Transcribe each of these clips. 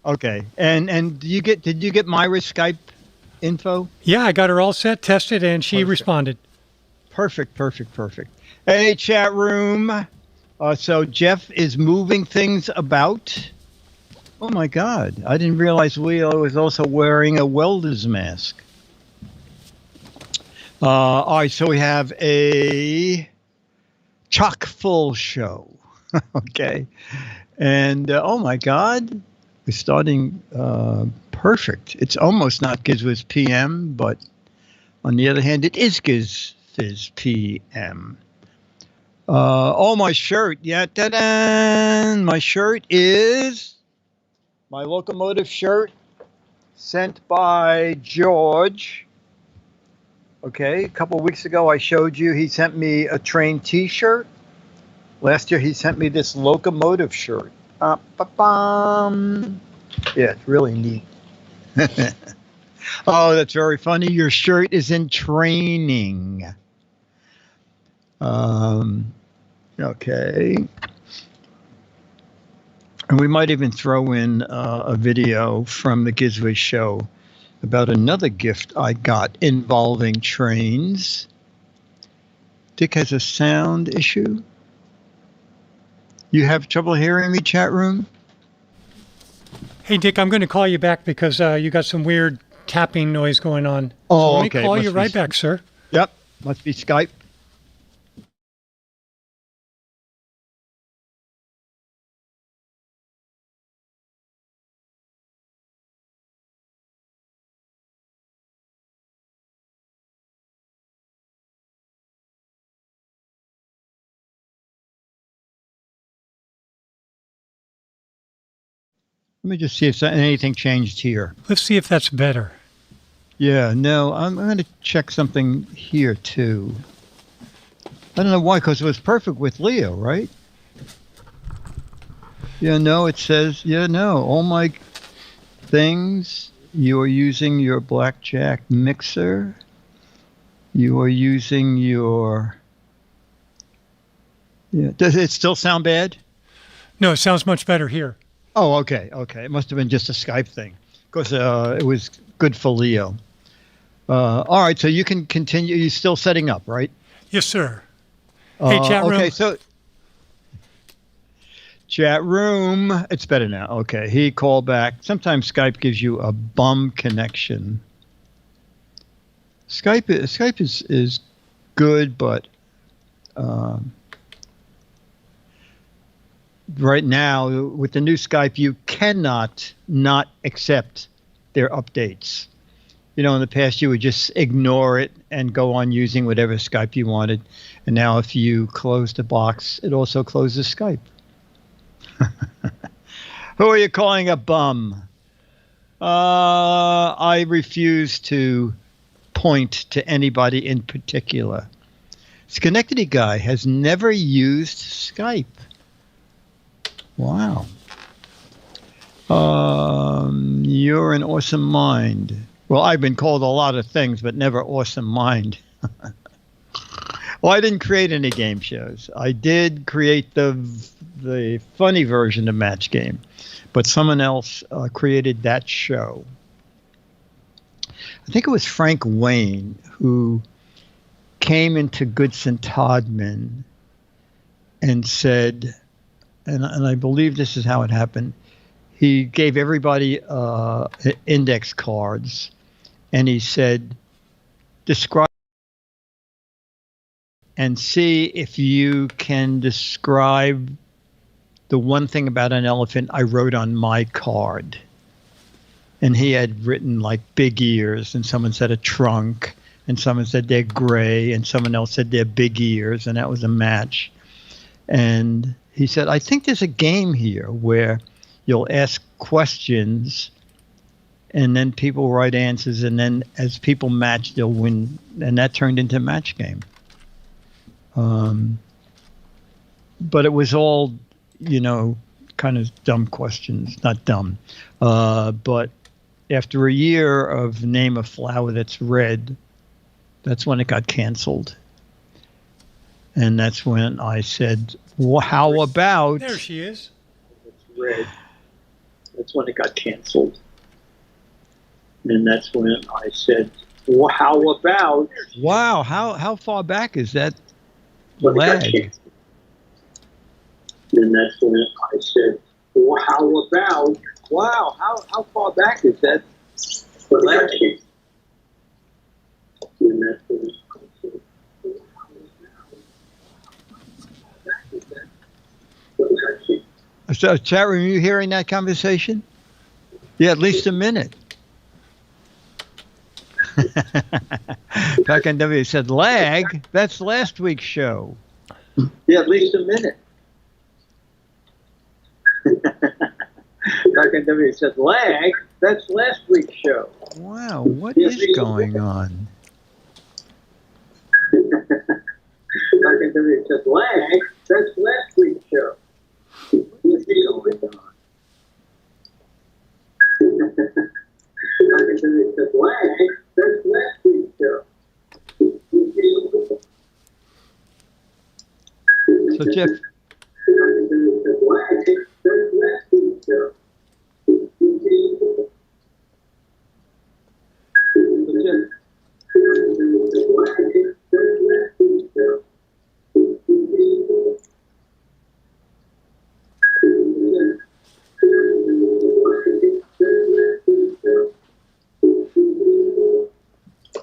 Okay. And did you get Myra's Skype info? Yeah, I got her all set, tested, and she Perfect. responded. Perfect. Hey, chat room. So Jeff is moving things about. Oh my God! I didn't realize Leo was also wearing a welder's mask. All right, so we have a chock full show. Okay, and oh my God, we're starting perfect. It's almost not GizFiz PM, but on the other hand, it is GizFiz PM. Oh, my shirt. Yeah, ta-da! My shirt is my locomotive shirt sent by George. Okay, a couple of weeks ago I showed you he sent me a train t-shirt. Last year he sent me this locomotive shirt. Ba-bum. Yeah, it's really neat. Oh, that's very funny. Your shirt is in training. Okay. And we might even throw in a video from the GizFiz show about another gift I got involving trains. Dick has a sound issue. You have trouble hearing me, chat room? Hey, Dick, I'm going to call you back because you got some weird tapping noise going on. Oh, so let me okay. call you right back, sir. Yep. Must be Skype. Let me just see if anything changed here. Let's see if that's better. Yeah, no, I'm going to check something here too. I don't know why, because it was perfect with Leo, right? Yeah, no, it says, yeah, no, all my things, you are using your blackjack mixer. You are using your... Yeah, does it still sound bad? No, it sounds much better here. Oh, okay. It must have been just a Skype thing, because it was good for Leo. All right, so you can continue. You're still setting up, right? Yes, sir. Hey, chat room. Okay, so chat room. It's better now. Okay, he called back. Sometimes Skype gives you a bum connection. Skype is good, but right now with the new Skype, you cannot not accept their updates. You know, in the past, you would just ignore it and go on using whatever Skype you wanted. And now if you close the box, it also closes Skype. Who are you calling a bum? I refuse to point to anybody in particular. Schenectady guy has never used Skype. Wow. You're an awesome mind. Well, I've been called a lot of things, but never awesome mind. Well, I didn't create any game shows. I did create the funny version of Match Game, but someone else created that show. I think it was Frank Wayne who came into Goodson Todman and said, and I believe this is how it happened. He gave everybody index cards, and he said, describe and see if you can describe the one thing about an elephant I wrote on my card. And he had written like big ears, and someone said a trunk, and someone said they're gray, and someone else said they're big ears, and that was a match. And he said, I think there's a game here where you'll ask questions and then people write answers, and then as people match, they'll win. And that turned into Match Game. But it was all, you know, kind of dumb questions, not dumb. But after a year of name a flower that's red, that's when it got canceled. And that's when I said, well, how about... There she is. It's red. That's when it got canceled. And that's when I said, well, how about... Wow, how far back is that when it got lag? canceled? And that's when I said, well, how about... Wow, how far back is that lag? And that's when I said, well, how about... So, chat room, you hearing that conversation? Yeah, at least a minute. Back on W said lag. That's last week's show. Yeah, at least a minute. Back on W said lag. That's last week's show. Wow, what is going on? Back on W said lag. That's last week's show. What is going on? Back on W said lag. That's last week's show. So, Jeff,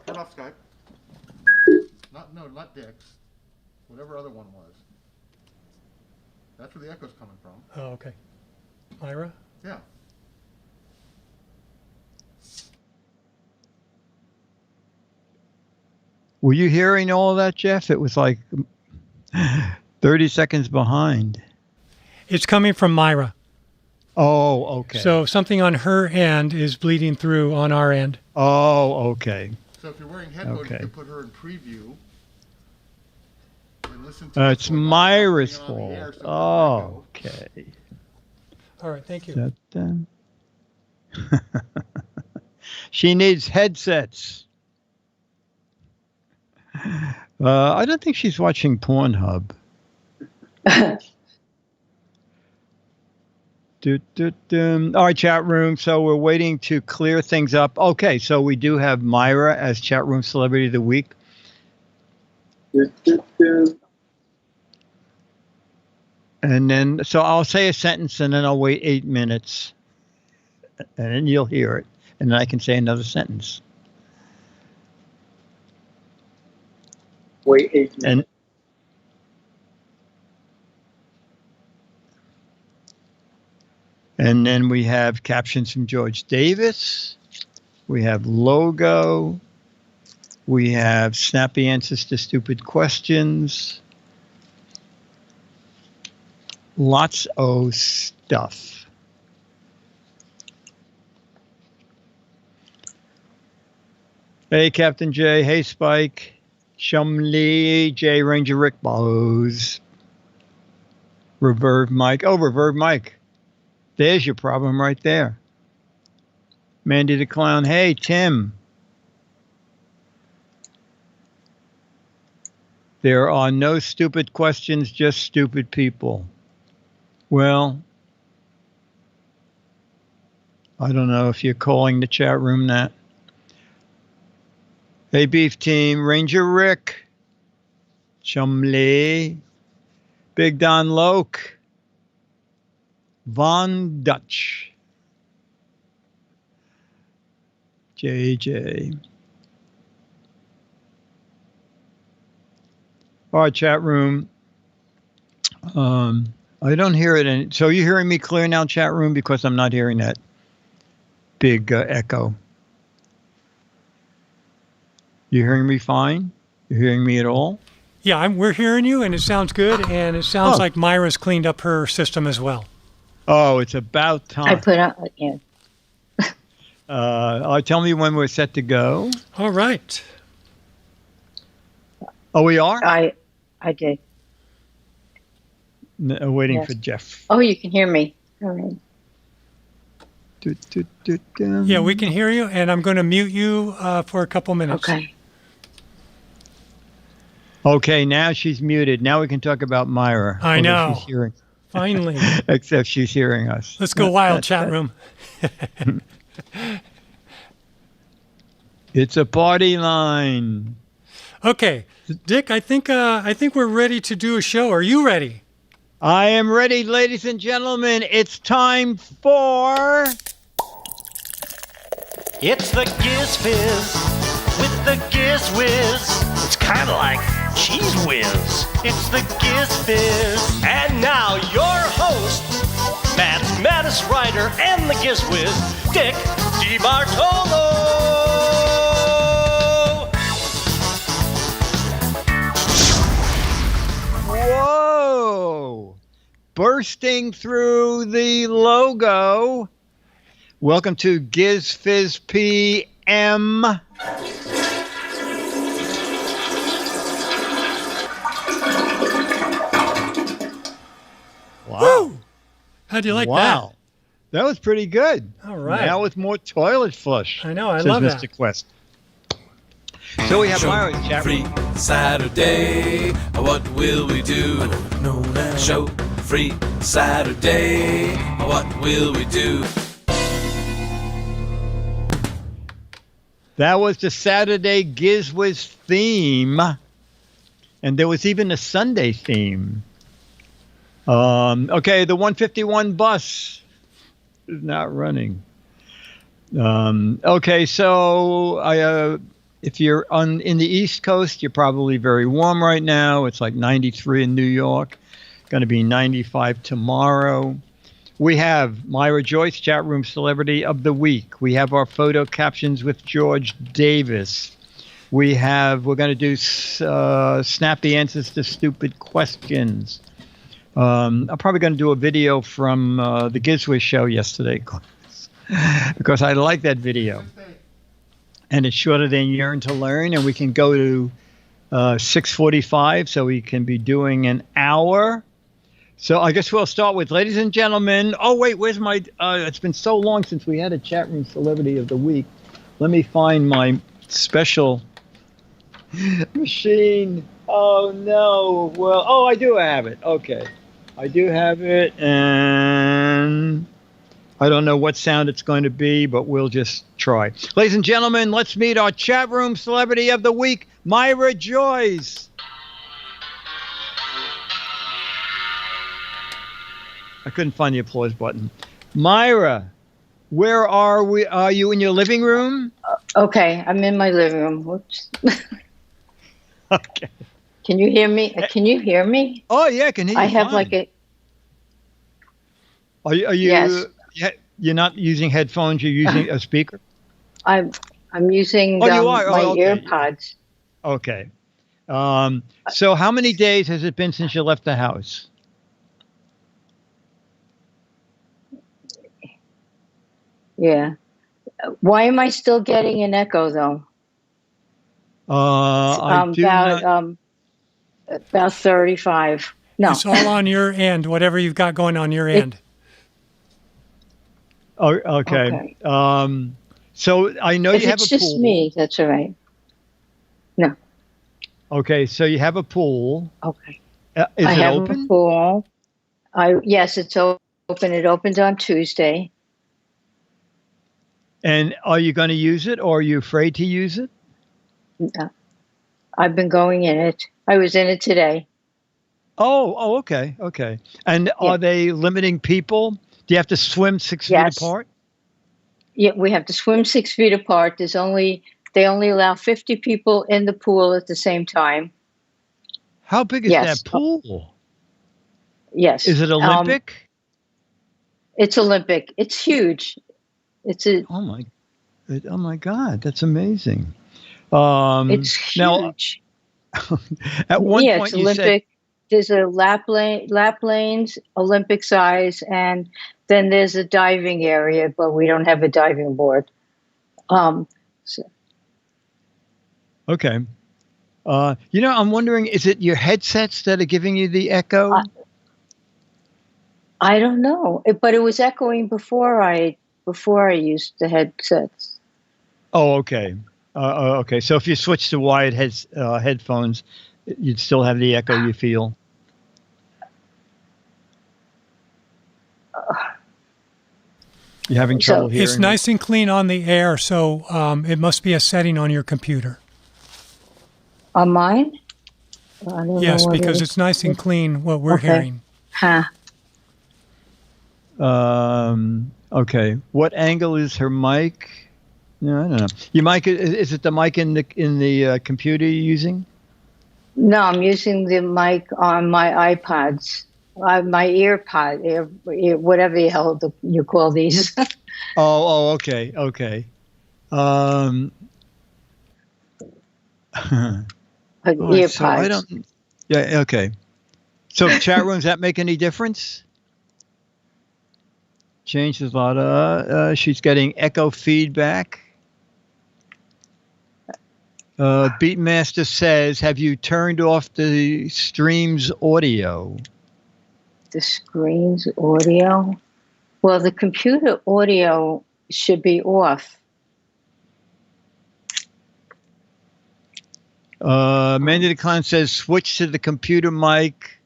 Turn off Skype. Not Dick's. Whatever other one was. That's where the echo's coming from. Oh, okay. Myra? Yeah. were you hearing all of that, Jeff? It was like 30 seconds behind. It's coming from Myra. Oh, okay. So something on her end is bleeding through on our end. Oh, okay. So if you're wearing headphones, Okay. you can put her in preview. And listen to It's Myra's what's going on in the air, fault. so Oh, it doesn't okay. All right, thank you. That, she needs headsets. I don't think she's watching Pornhub. All right, chat room. So we're waiting to clear things up. Okay, so we do have Myra as chat room celebrity of the week. And then, so I'll say a sentence and then I'll wait 8 minutes. And then you'll hear it. And then I can say another sentence. Wait 8 minutes. And And then we have captions from George Davis. We have logo. We have snappy answers to stupid questions. Lots of stuff. Hey, Captain J. Hey, Spike. Shumley, J. Ranger Rick Bose. Reverb Mike. Oh, Reverb Mike. There's your problem right there. Mandy the Clown. Hey, Tim. There are no stupid questions, just stupid people. Well, I don't know if you're calling the chat room that. Hey, Beef Team. Ranger Rick. Chumley. Big Don Loke. Von Dutch. JJ. All right, chat room. I don't hear it. So you're hearing me clear now, chat room, because I'm not hearing that big echo. You hearing me fine? You hearing me at all? Yeah, we're hearing you, and it sounds good, and it sounds like Myra's cleaned up her system as well. Oh, it's about time. I put on, yeah. Tell me when we're set to go. All right. Oh, we are? I did. Waiting Yes. for Jeff. Oh, you can hear me. All right. Yeah, we can hear you, and I'm going to mute you for a couple minutes. Okay. Okay, now she's muted. Now we can talk about Myra. I know. She's hearing. Finally. Except she's hearing us. Let's go wild, chat room. It's a party line. Okay, Dick, I think we're ready to do a show. Are you ready? I am ready, ladies and gentlemen. It's time for... It's the Giz Fiz with the Giz Whiz. It's kind of like Cheese Whiz. It's the Giz Fiz. And now your host, Maths writer and the Giz Whiz, Dick DeBartolo. Whoa! Bursting through the logo. Welcome to Giz Fiz PM. Wow. How do you like Wow. That was pretty good. All right. Now with more toilet flush. I know, I says love Mr. that. Quest. So we have Myra's chat Free room. Saturday, what will we do? Show free Saturday, what will we do? That was the Saturday GizWiz theme. And there was even a Sunday theme. Okay, the 151 bus is not running. Okay, so if you're in the East Coast, you're probably very warm right now. It's like 93 in New York. Going to be 95 tomorrow. We have Myra Joyce, Chat Room Celebrity of the Week. We have our photo captions with George Davis. We're going to do snappy answers to stupid questions. I'm probably going to do a video from the GizWiz show yesterday because I like that video. And it's shorter than Yearn to Learn, and we can go to 6:45, so we can be doing an hour. So I guess we'll start with, ladies and gentlemen. Oh, wait, where's my... it's been so long since we had a Chat Room Celebrity of the Week. Let me find my special machine. Oh, no. Well, oh, I do have it. Okay. I do have it, and I don't know what sound it's going to be, but we'll just try. Ladies and gentlemen, let's meet our Chat Room Celebrity of the Week, Myra Joyce. I couldn't find the applause button. Myra, where are we? Are you in your living room? Okay, I'm in my living room. Whoops. Okay. Can you hear me? Can you hear me? Oh, yeah, I can hear you I have fine. like a... Are you Yes. You're not using headphones, you're using a speaker? I'm using Oh, you are? my Oh, okay. AirPods. Okay. So how many days has it been since you left the house? Yeah. Why am I still getting an echo though? About 35. No. It's all on your end, whatever you've got going on your end. Oh, okay. So I know If you have it's a just pool. me, that's all right. No. Okay, so you have a pool. Okay. Is I it have open? a pool. Yes, it's open. It opens on Tuesday. And are you going to use it, or are you afraid to use it? No. I've been going in it. I was in it today. Oh, okay. And are they limiting people? Do you have to swim 6 feet Yes. apart? Yeah, we have to swim 6 feet apart. They only allow 50 people in the pool at the same time. How big is Yes. that pool? Yes. Is it Olympic? It's Olympic. It's huge. Oh my God, that's amazing. It's huge. Now, at one yeah, point it's you Olympic. There's a lap lanes, Olympic size, and then there's a diving area, but we don't have a diving board. Okay. I'm wondering, is it your headsets that are giving you the echo? I don't know, but it was echoing before I used the headsets. Oh, okay. Okay. So if you switch to wired headphones, you'd still have the echo you feel. You having trouble hearing? It's nice and clean on the air, so it must be a setting on your computer. On mine? I don't know Yes, what it because is. it's nice and clean what we're hearing. Huh. Okay. What angle is her mic? No, I don't know. Your mic is it the mic in the computer you're using? No, I'm using the mic on my iPods, my earpod, whatever the hell you call these. Okay. Earpods. So I don't. Yeah. Okay. So chat rooms, that make any difference? Changes a lot. She's getting echo feedback. Beatmaster says, "Have you turned off the stream's audio?" The screen's audio. Well, the computer audio should be off. Mandy the Clown says, "Switch to the computer mic."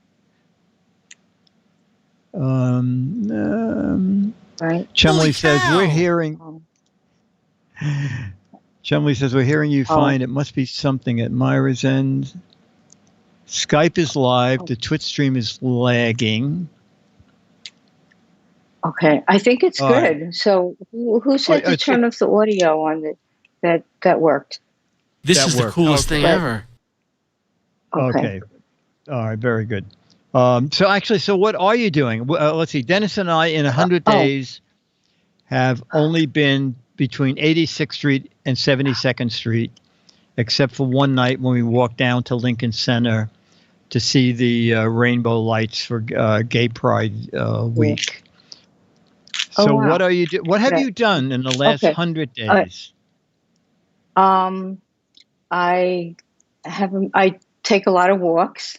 Right. Chumley says, "We're hearing." Chumley says, "We're hearing you fine. It must be something at Myra's end." Skype is live. The Twitch stream is lagging. Okay, I think it's good. Right. So, who said to turn off the audio on it? That worked. This is the coolest thing ever. Okay. All right. Very good. So what are you doing? Let's see. Dennis and I, in 100 days, have only been between 86th Street and 72nd Street, except for one night when we walked down to Lincoln Center to see the rainbow lights for Gay Pride Week. So what are you What have you done in the last 100 days? I take a lot of walks.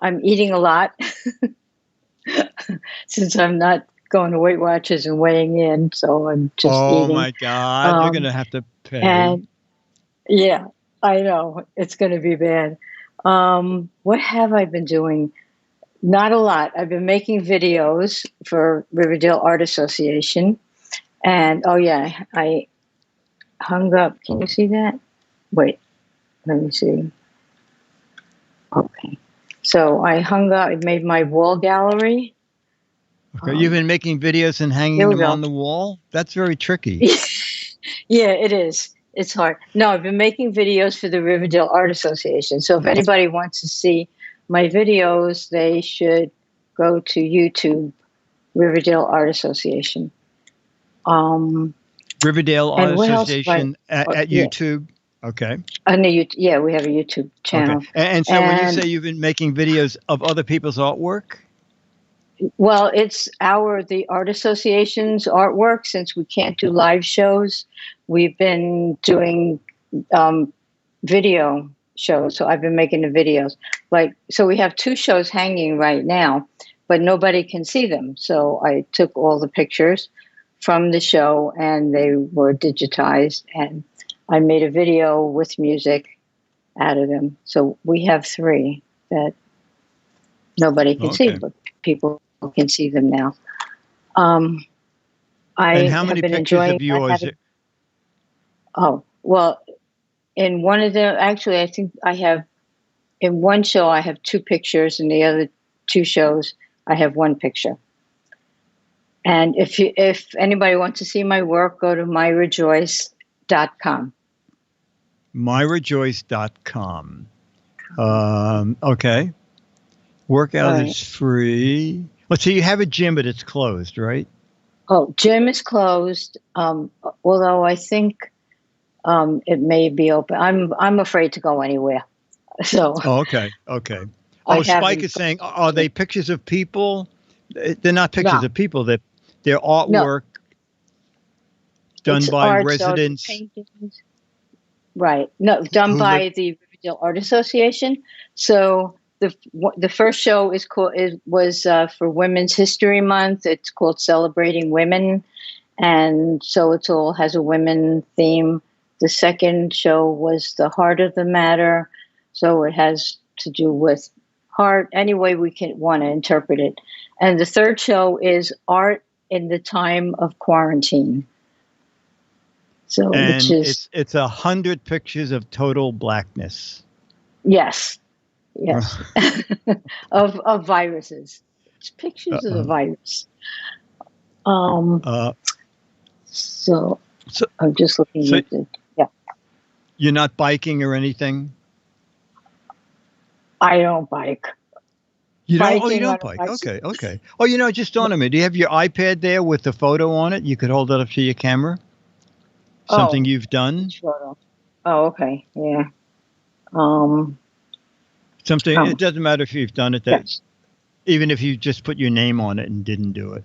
I'm eating a lot since I'm not going to Weight Watchers and weighing in, so I'm just eating. Oh my God, you're going to have to pay. And yeah, I know it's going to be bad. What have I been doing? Not a lot. I've been making videos for Riverdale Art Association, and I hung up. Can you see that? Wait, let me see. Okay. So I hung up, I made my wall gallery. Okay. You've been making videos and hanging them on the wall? That's very tricky. Yeah, it is. It's hard. No, I've been making videos for the Riverdale Art Association. So if anybody wants to see my videos, they should go to YouTube, Riverdale Art Association. Riverdale Art Association at YouTube? Okay. Yeah, we have a YouTube channel. Okay. And so when you say you've been making videos of other people's artwork? Well, it's the Art Association's artwork. Since we can't do live shows, we've been doing video shows. So I've been making the videos. So we have 2 shows hanging right now, but nobody can see them. So I took all the pictures from the show and they were digitized, and I made a video with music out of them. So we have 3 that nobody can see, but people can see them now. And how many pictures of yours? In one of them, actually, I think I have, in one show, I have 2 pictures, and the other 2 shows, I have 1 picture. And if anybody wants to see my work, go to myrajoyce.com. myrajoyce.com. Okay. Workout is free. Let's see, you have a gym, but it's closed, right? Oh, gym is closed. Although I think it may be open. I'm afraid to go anywhere. So. Oh, okay. Spike is saying, are they pictures of people? They're not pictures of people. They're artwork done by residents. Right. No, done by the Riverdale Art Association. So the first show was for Women's History Month. It's called Celebrating Women, and so it all has a women theme. The second show was The Heart of the Matter, so it has to do with heart. Any way we want to interpret it. And the third show is Art in the time of quarantine. So, And which is it's 100 pictures of total blackness. yes, of viruses. It's pictures of the virus. So I'm just looking at it. Yeah, You're not biking or anything? I don't bike. You don't? Oh, you Biking don't on a bike. bicycle. Okay. Oh, it just dawned on me. Do you have your iPad there with the photo on it? You could hold it up to your camera. Something you've done. Photo. Oh, okay. Yeah. Something. It doesn't matter if you've done it. Yes. Even if you just put your name on it and didn't do it.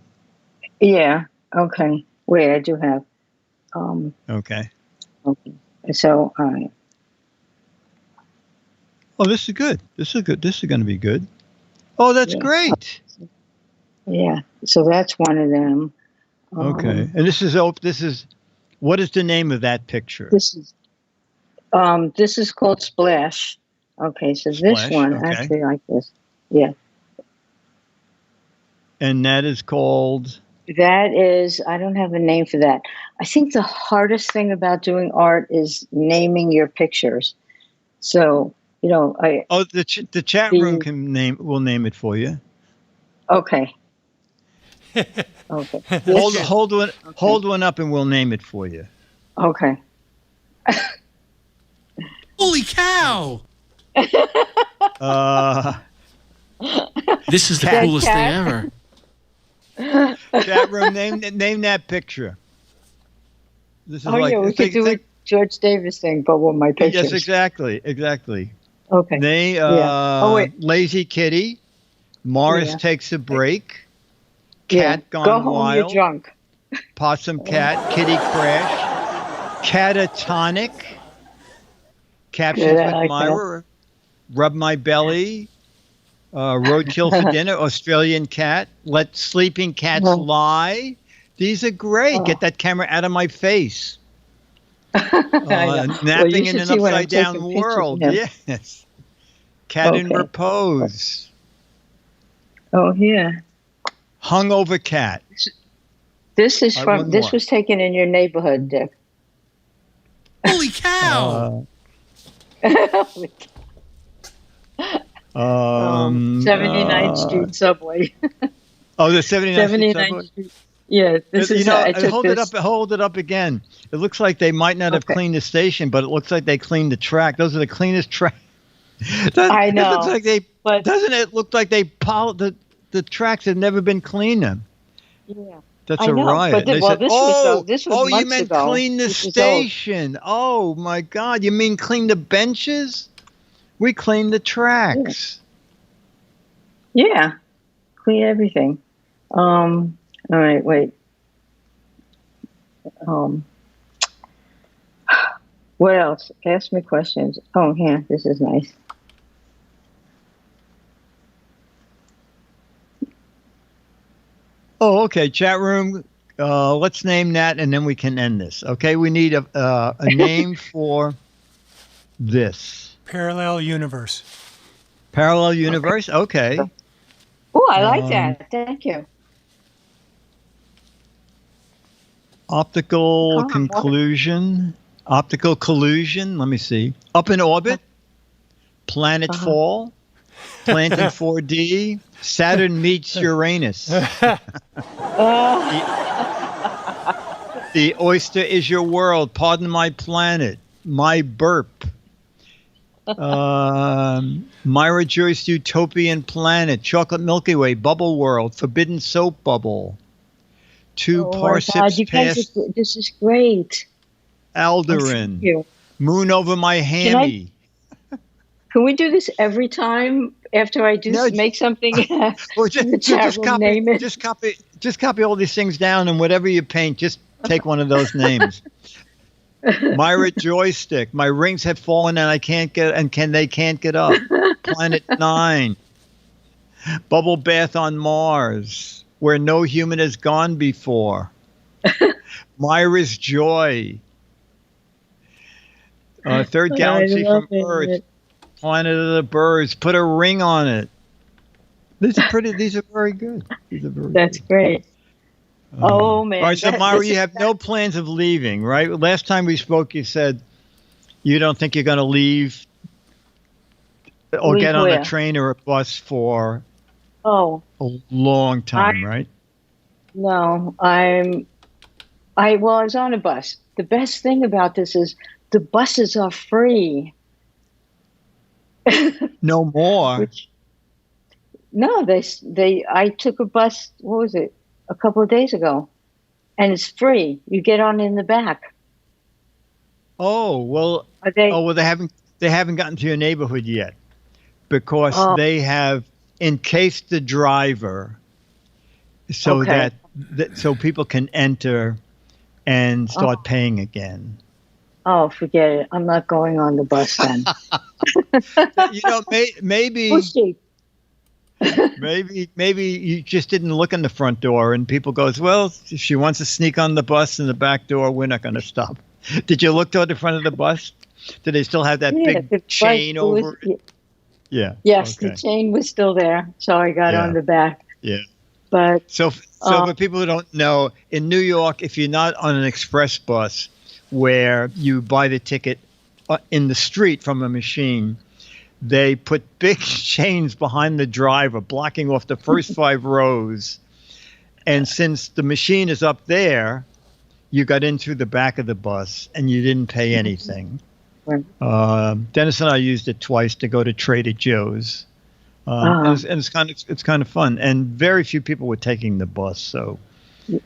Yeah. Okay. Wait, I do have. Okay. Okay. So, all right. Oh, this is good. This is good. This is going to be good. Oh, that's great. Yeah. So that's one of them. Okay. And this is what is the name of that picture? This is called Splash. Okay. So this Splash, one okay. actually like this. Yeah. And that is called. That is, I don't have a name for that. I think the hardest thing about doing art is naming your pictures. So, the chat room will name it for you. Okay. Okay. Hold one up and we'll name it for you. Okay. Holy cow! This is the Cat. coolest thing ever. Chat room, name that picture. This is we could do a George Davis thing, but with my pictures. Yes, exactly. Okay. Lazy Kitty, Morris takes a break, Cat Gone Go home, Wild, you're drunk. Possum Cat, Kitty Crash, Catatonic, Captions with Myra, Rub My Belly, Roadkill for Dinner, Australian Cat, Let Sleeping Cats Lie. These are great. Get that camera out of my face. Napping in an upside down world. Yes. Cat in repose. Oh, yeah. Hungover cat. This was taken in your neighborhood, Dick. Holy cow! 79th Street subway. Oh, the 79th Street. Yeah, this is. Hold it up again. It looks like they might not have cleaned the station, but it looks like they cleaned the track. Those are the cleanest tracks. I know. It looks like doesn't it look like they the tracks have never been cleaned? Yeah. That's a riot. This was months you meant ago. clean the station. Oh my God! You mean clean the benches? We clean the tracks. Yeah, clean everything. All right, wait. What else? Ask me questions. Oh, yeah, this is nice. Oh, okay. Chat room. Let's name that, and then we can end this. Okay, we need a name for this. Parallel universe. Parallel universe. Okay. Oh, I like that. Thank you. Optical collusion. Let me see. Up in orbit. Planet fall. Plant in 4D. Saturn meets Uranus. The oyster is your world. Pardon my planet. My burp. Myra Joyce Utopian Planet. Chocolate Milky Way. Bubble World. Forbidden Soap Bubble. Two parsecs past. This is great. Alderan. Moon over my hammy. Can we do this every time after I make something? Well, just copy all these things down, and whatever you paint, just take one of those names. Myra Joystick. My rings have fallen, and they can't get up. Planet 9. Bubble bath on Mars, where no human has gone before. Myra's Joy. Third galaxy from Earth. Planet of the Birds. Put a ring on it. These are pretty. These are very good. That's great. Oh man! All right, so that- Myra, this you is- have no plans of leaving, right? Last time we spoke, you said you don't think you're going to leave or Leave get on where? a train or a bus for Oh a long time, right? no, I was on a bus. The best thing about this is the buses are free. No more. Which no, I took a bus. What was it? A couple of days ago, and it's free. You get on in the back. Oh well. Are they? Oh well, they haven't gotten to your neighborhood yet because Oh. they have encased the driver so Okay. that so people can enter and start paying again. Oh, forget it. I'm not going on the bus then. You know, maybe. Pussy. Maybe you just didn't look in the front door, and people goes, well, if she wants to sneak on the bus in the back door, we're not going to stop. Did you look toward the front of the bus? Do they still have that Yeah, the big bus chain was- over it? Yeah. Yes, Okay. the chain was still there, so I got Yeah. on the back. Yeah. But So for people who don't know, in New York, if you're not on an express bus where you buy the ticket in the street from a machine, they put big chains behind the driver, blocking off the first 5 rows. And since the machine is up there, you got in through the back of the bus and you didn't pay anything. Right. Dennis and I used it twice to go to Trader Joe's. And it's kind of fun. And very few people were taking the bus. So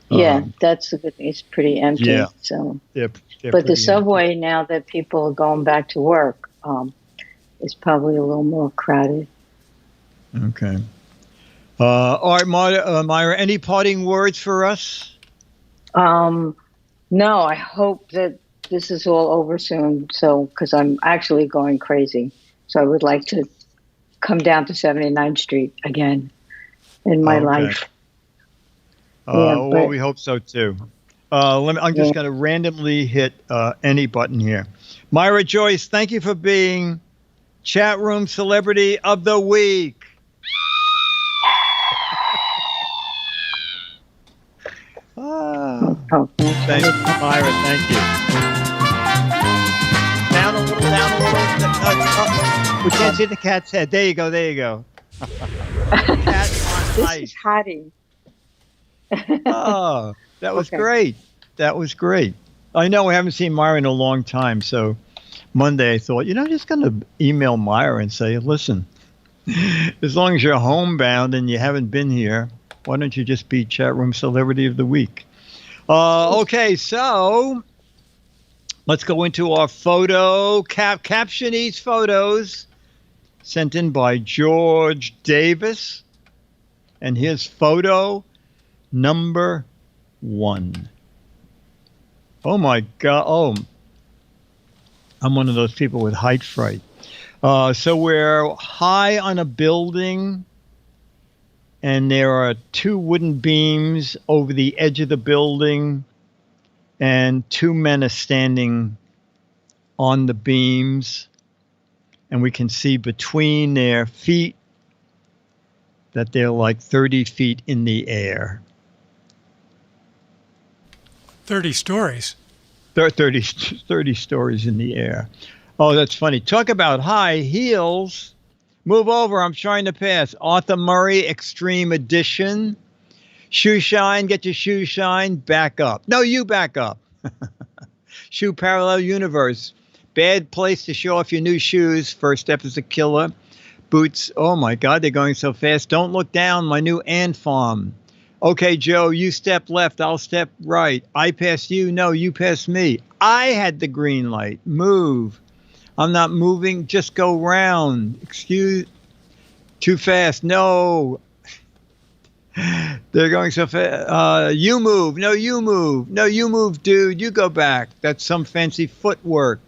yeah, that's the good thing. It's pretty empty. Yeah. So, they're but pretty the subway now that people are going back to work, is probably a little more crowded. Okay. All right, Myra, any parting words for us? No, I hope that this is all over soon. So, because I'm actually going crazy. So I would like to come down to 79th Street again in my Okay. life. Well, but- we hope so too. I'm just Yeah. going to randomly hit any button here. Myra Joyce, thank you for being Chat Room Celebrity of the Week. Oh, Thank you, Myra. Thank you. Down a little, down a little. We can't see the cat's head. There you go. There you go. Cat on this ice. is Hattie. Oh, that was Okay. great. That was great. I know we haven't seen Myra in a long time, so Monday I thought, I'm just going to email Myra and say, listen, as long as you're homebound and you haven't been here, why don't you just be Chat Room Celebrity of the Week? Okay, so let's go into our photo. Caption these photos sent in by George Davis. And here's photo number 1. Oh my God. Oh, I'm one of those people with height fright. So we're high on a building, and there are 2 wooden beams over the edge of the building, and 2 men are standing on the beams, and we can see between their feet that they're like 30 feet in the air. 30 stories. There are 30 stories in the air. Oh, that's funny. Talk about high heels. Move over. I'm trying to pass. Arthur Murray Extreme Edition. Shoe shine. Get your shoe shine. Back up. No, you back up. Shoe Parallel Universe. Bad place to show off your new shoes. First step is a killer. Boots. Oh, my God. They're going so fast. Don't look down. My new ant farm. Okay, Joe, you step left, I'll step right. I pass you, no, you pass me. I had the green light. Move. I'm not moving, just go round. Excuse, too fast. No. They're going so fast. You move. No, you move. No, you move, dude. You go back. That's some fancy footwork.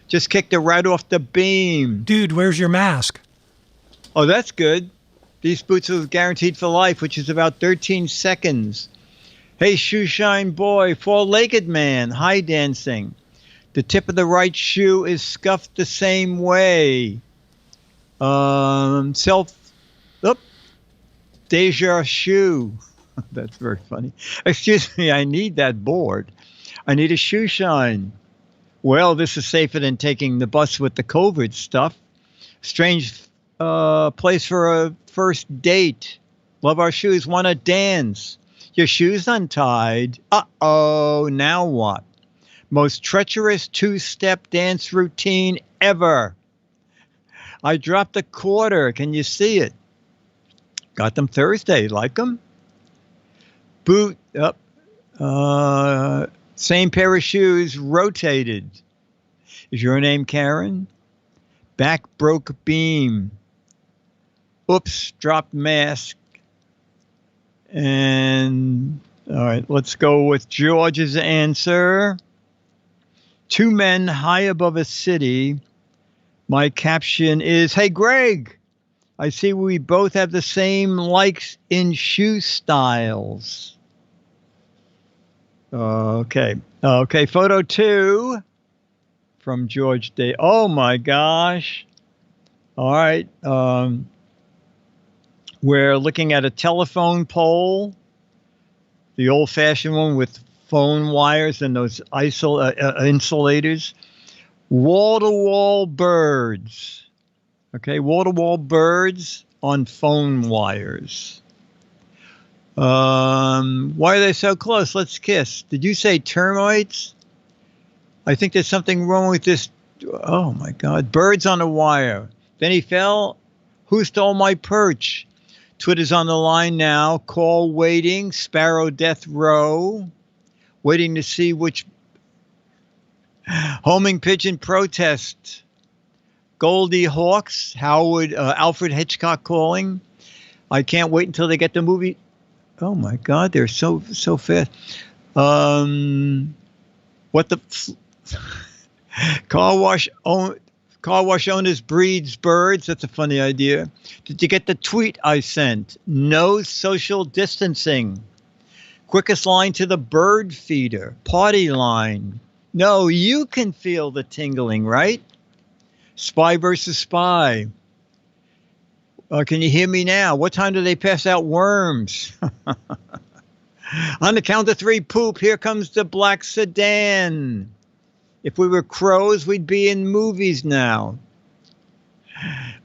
Just kicked it right off the beam. Dude, where's your mask? Oh, that's good. These boots are guaranteed for life, which is about 13 seconds. Hey, shoe shine boy, four-legged man, high dancing. The tip of the right shoe is scuffed the same way. Deja shoe. That's very funny. Excuse me, I need that board. I need a shoe shine. Well, this is safer than taking the bus with the COVID stuff. Strange place for a first date. Love our shoes. Want to dance. Your shoes untied. Uh-oh, now what? Most treacherous two-step dance routine ever. I dropped a quarter. Can you see it? Got them Thursday. Like them? Boot up. Same pair of shoes rotated. Is your name Karen? Back broke beam. Oops, dropped mask. And all right, let's go with George's answer. Two men high above a city. My caption is, hey, Greg, I see we both have the same likes in shoe styles. Okay. Okay, photo 2 from George Day. Oh, my gosh. All right. We're looking at a telephone pole, the old-fashioned one with phone wires and those insulators. Wall-to-wall birds. Okay, wall-to-wall birds on phone wires. Why are they so close? Let's kiss. Did you say termites? I think there's something wrong with this. Oh, my God. Birds on a wire. Then he fell. Who stole my perch? Twitter's on the line now. Call waiting. Sparrow death row. Waiting to see which homing pigeon protest. Goldie Hawks. Howard, Alfred Hitchcock calling. I can't wait until they get the movie. Oh my God, they're so fast. What the car wash owners breeds birds. That's a funny idea. Did you get the tweet I sent? No social distancing. Quickest line to the bird feeder. Party line. No, you can feel the tingling, right? Spy versus spy. Can you hear me now? What time do they pass out worms? On the count of 3, poop. Here comes the black sedan. If we were crows, we'd be in movies now.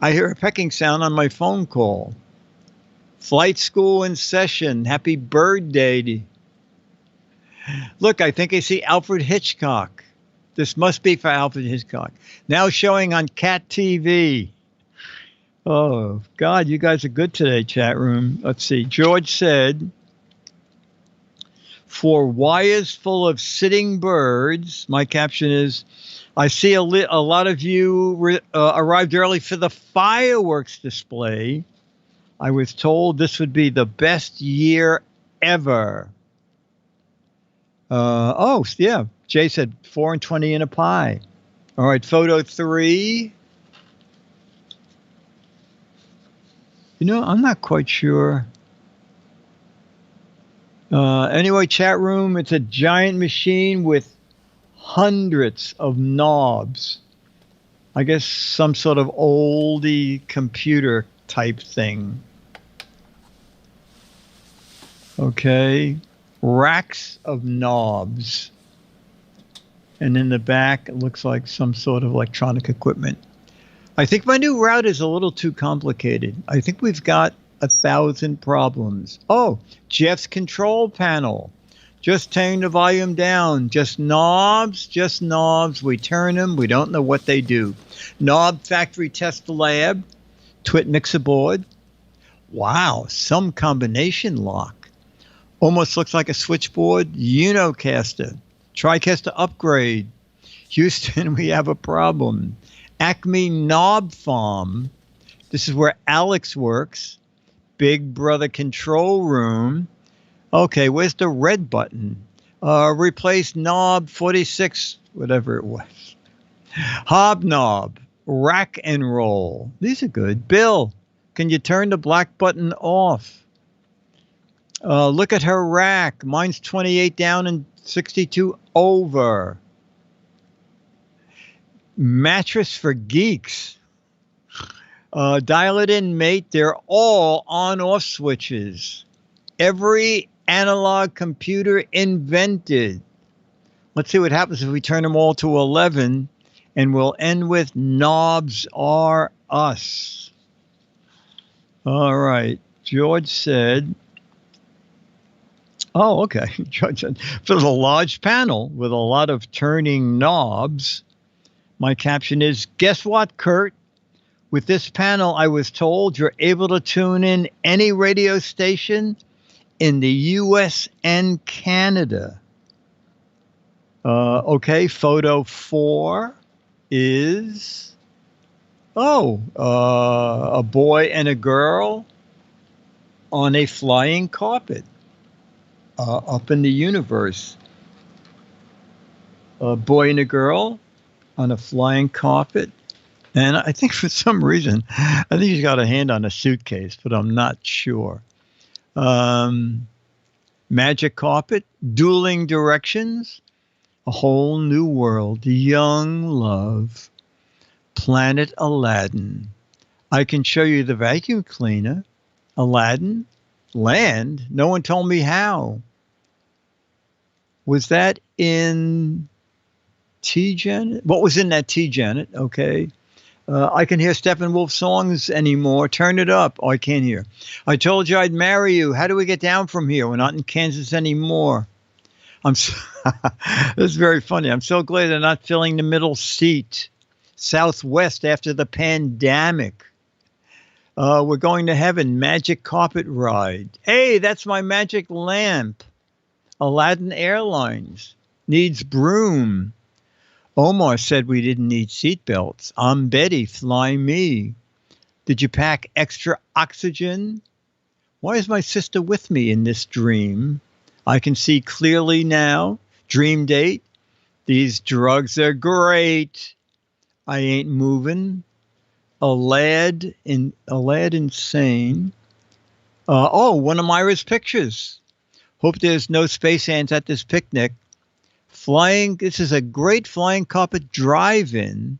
I hear a pecking sound on my phone call. Flight school in session. Happy birthday. Look, I think I see Alfred Hitchcock. This must be for Alfred Hitchcock. Now showing on Cat TV. Oh, God, you guys are good today, chat room. Let's see. George said, for wires full of sitting birds, my caption is, I see a lot of you arrived early for the fireworks display. I was told this would be the best year ever. Oh, yeah. Jay said 4 and 20 in a pie. All right, photo 3. You know, I'm not quite sure. Anyway, chat room, it's a giant machine with hundreds of knobs. I guess some sort of oldie computer type thing. Okay. Racks of knobs. And in the back, it looks like some sort of electronic equipment. I think my new route is a little too complicated. I think we've got 1,000 problems. Oh, Jeff's control panel. Just turn the volume down. Just knobs. We turn them. We don't know what they do. Knob factory test lab. Twit mixer board. Wow, some combination lock. Almost looks like a switchboard. Unocaster. TriCaster upgrade. Houston, we have a problem. Acme Knob Farm. This is where Alex works. Big Brother control room. Okay, where's the red button? Replace knob 46, whatever it was. Hobnob. Rack and roll. These are good. Bill, can you turn the black button off? Look at her rack. Mine's 28 down and 62 over. Mattress for geeks. Dial it in, mate. They're all on-off switches. every analog computer invented. Let's see what happens if we turn them all to 11, and we'll end with knobs are us. All right. George said, oh, okay. George said, for the large panel with a lot of turning knobs, my caption is, guess what, Kurt? With this panel, I was told you're able to tune in any radio station in the U.S. and Canada. Okay, photo 4 is, a boy and a girl on a flying carpet up in the universe. A boy and a girl on a flying carpet. And I think for some reason, I think he's got a hand on a suitcase, but I'm not sure. Magic carpet, dueling directions, a whole new world, young love, planet Aladdin. I can show you the vacuum cleaner, Aladdin, land. No one told me how. Was that in T Janet? What was in that T Janet? Okay. I can hear Steppenwolf songs anymore. Turn it up. Oh, I can't hear. I told you I'd marry you. How do we get down from here? We're not in Kansas anymore. This is very funny. I'm so glad they're not filling the middle seat. Southwest after the pandemic. We're going to heaven. Magic carpet ride. Hey, that's my magic lamp. Aladdin Airlines needs broom. Omar said we didn't need seatbelts. I'm Betty, fly me. Did you pack extra oxygen? Why is my sister with me in this dream? I can see clearly now. Dream date. These drugs are great. I ain't moving. A lad insane. One of Myra's pictures. Hope there's no space ants at this picnic. This is a great flying carpet drive-in.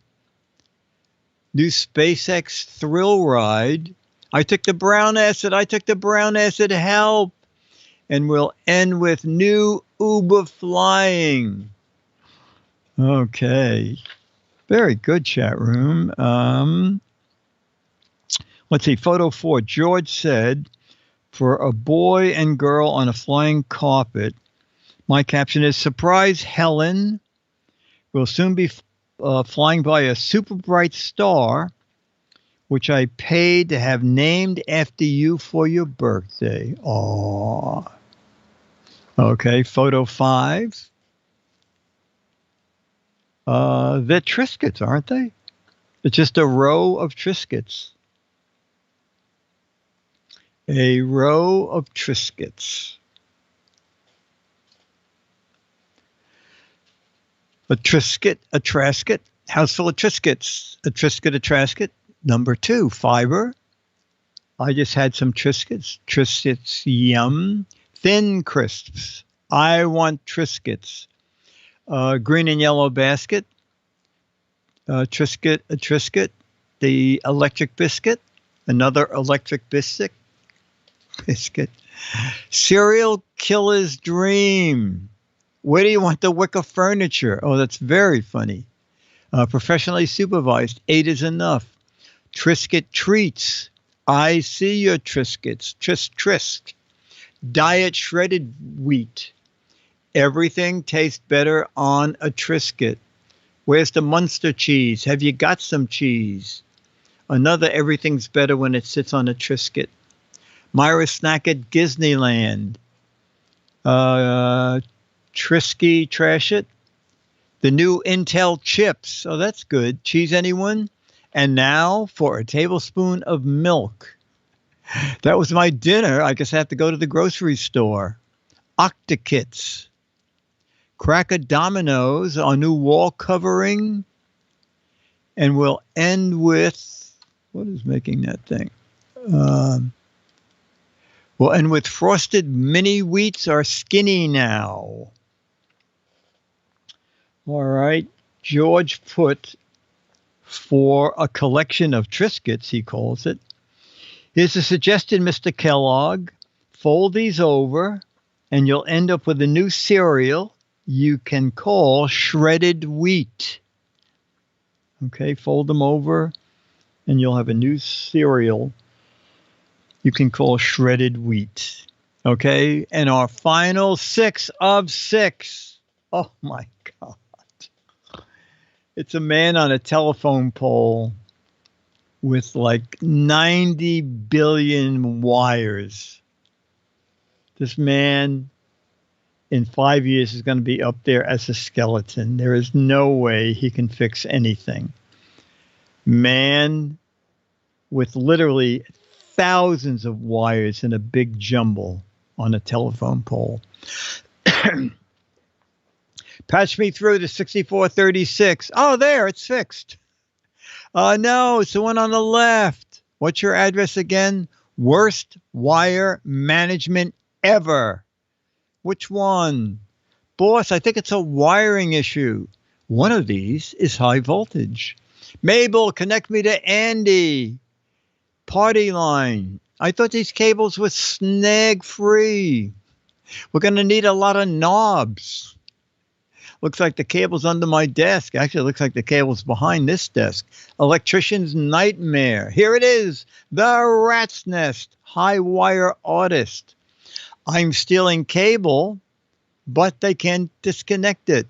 New SpaceX thrill ride. I took the brown acid, help. And we'll end with new Uber flying. Okay. Very good, chat room. Let's see, photo 4. George said, for a boy and girl on a flying carpet, my caption is, surprise Helen will soon be flying by a super bright star, which I paid to have named after you for your birthday. Aww. Okay, photo 5. They're Triscuits, aren't they? It's just a row of Triscuits. A row of Triscuits. A Triscuit, a Trascuit, house full of Triscuits. A Triscuit, a Trascuit. Number 2, fiber. I just had some Triscuits. Triscuits, yum. Thin crisps. I want Triscuits. Green and yellow basket. Triscuit, a Triscuit. The electric biscuit. Another electric biscuit. Serial killer's dream. Where do you want the wicker furniture? Oh, that's very funny. Professionally supervised. 8 is enough. Triscuit treats. I see your Triscuits. Trisc. Diet shredded wheat. Everything tastes better on a Triscuit. Where's the Munster cheese? Have you got some cheese? Another everything's better when it sits on a Triscuit. Myra snack at Disneyland. Trisky trash it. The new Intel chips. Oh, that's good. Cheese, anyone? And now for a tablespoon of milk. That was my dinner. I guess I have to go to the grocery store. Octakits. Cracker Dominoes, our new wall covering. And we'll end with, what is making that thing? We'll end with frosted mini wheats are skinny now. All right. George put for a collection of Triscuits, he calls it. Here's a suggestion, Mr. Kellogg. fold these over, and you'll end up with a new cereal you can call shredded wheat. Okay, fold them over, and you'll have a new cereal you can call shredded wheat. Okay, and our final 6 of 6. Oh my God. It's a man on a telephone pole with like 90 billion wires. This man in 5 years is going to be up there as a skeleton. There is no way he can fix anything. Man with literally thousands of wires in a big jumble on a telephone pole. Patch me through to 6436. Oh, there, it's fixed. No, it's the one on the left. What's your address again? Worst wire management ever. Which one? Boss, I think it's a wiring issue. One of these is high voltage. Mabel, connect me to Andy. Party line. I thought these cables were snag free. We're going to need a lot of knobs. Looks like the cable's under my desk. Actually, it looks like the cable's behind this desk. Electrician's nightmare. Here it is. The Rat's Nest. High wire artist. I'm stealing cable, but they can't disconnect it.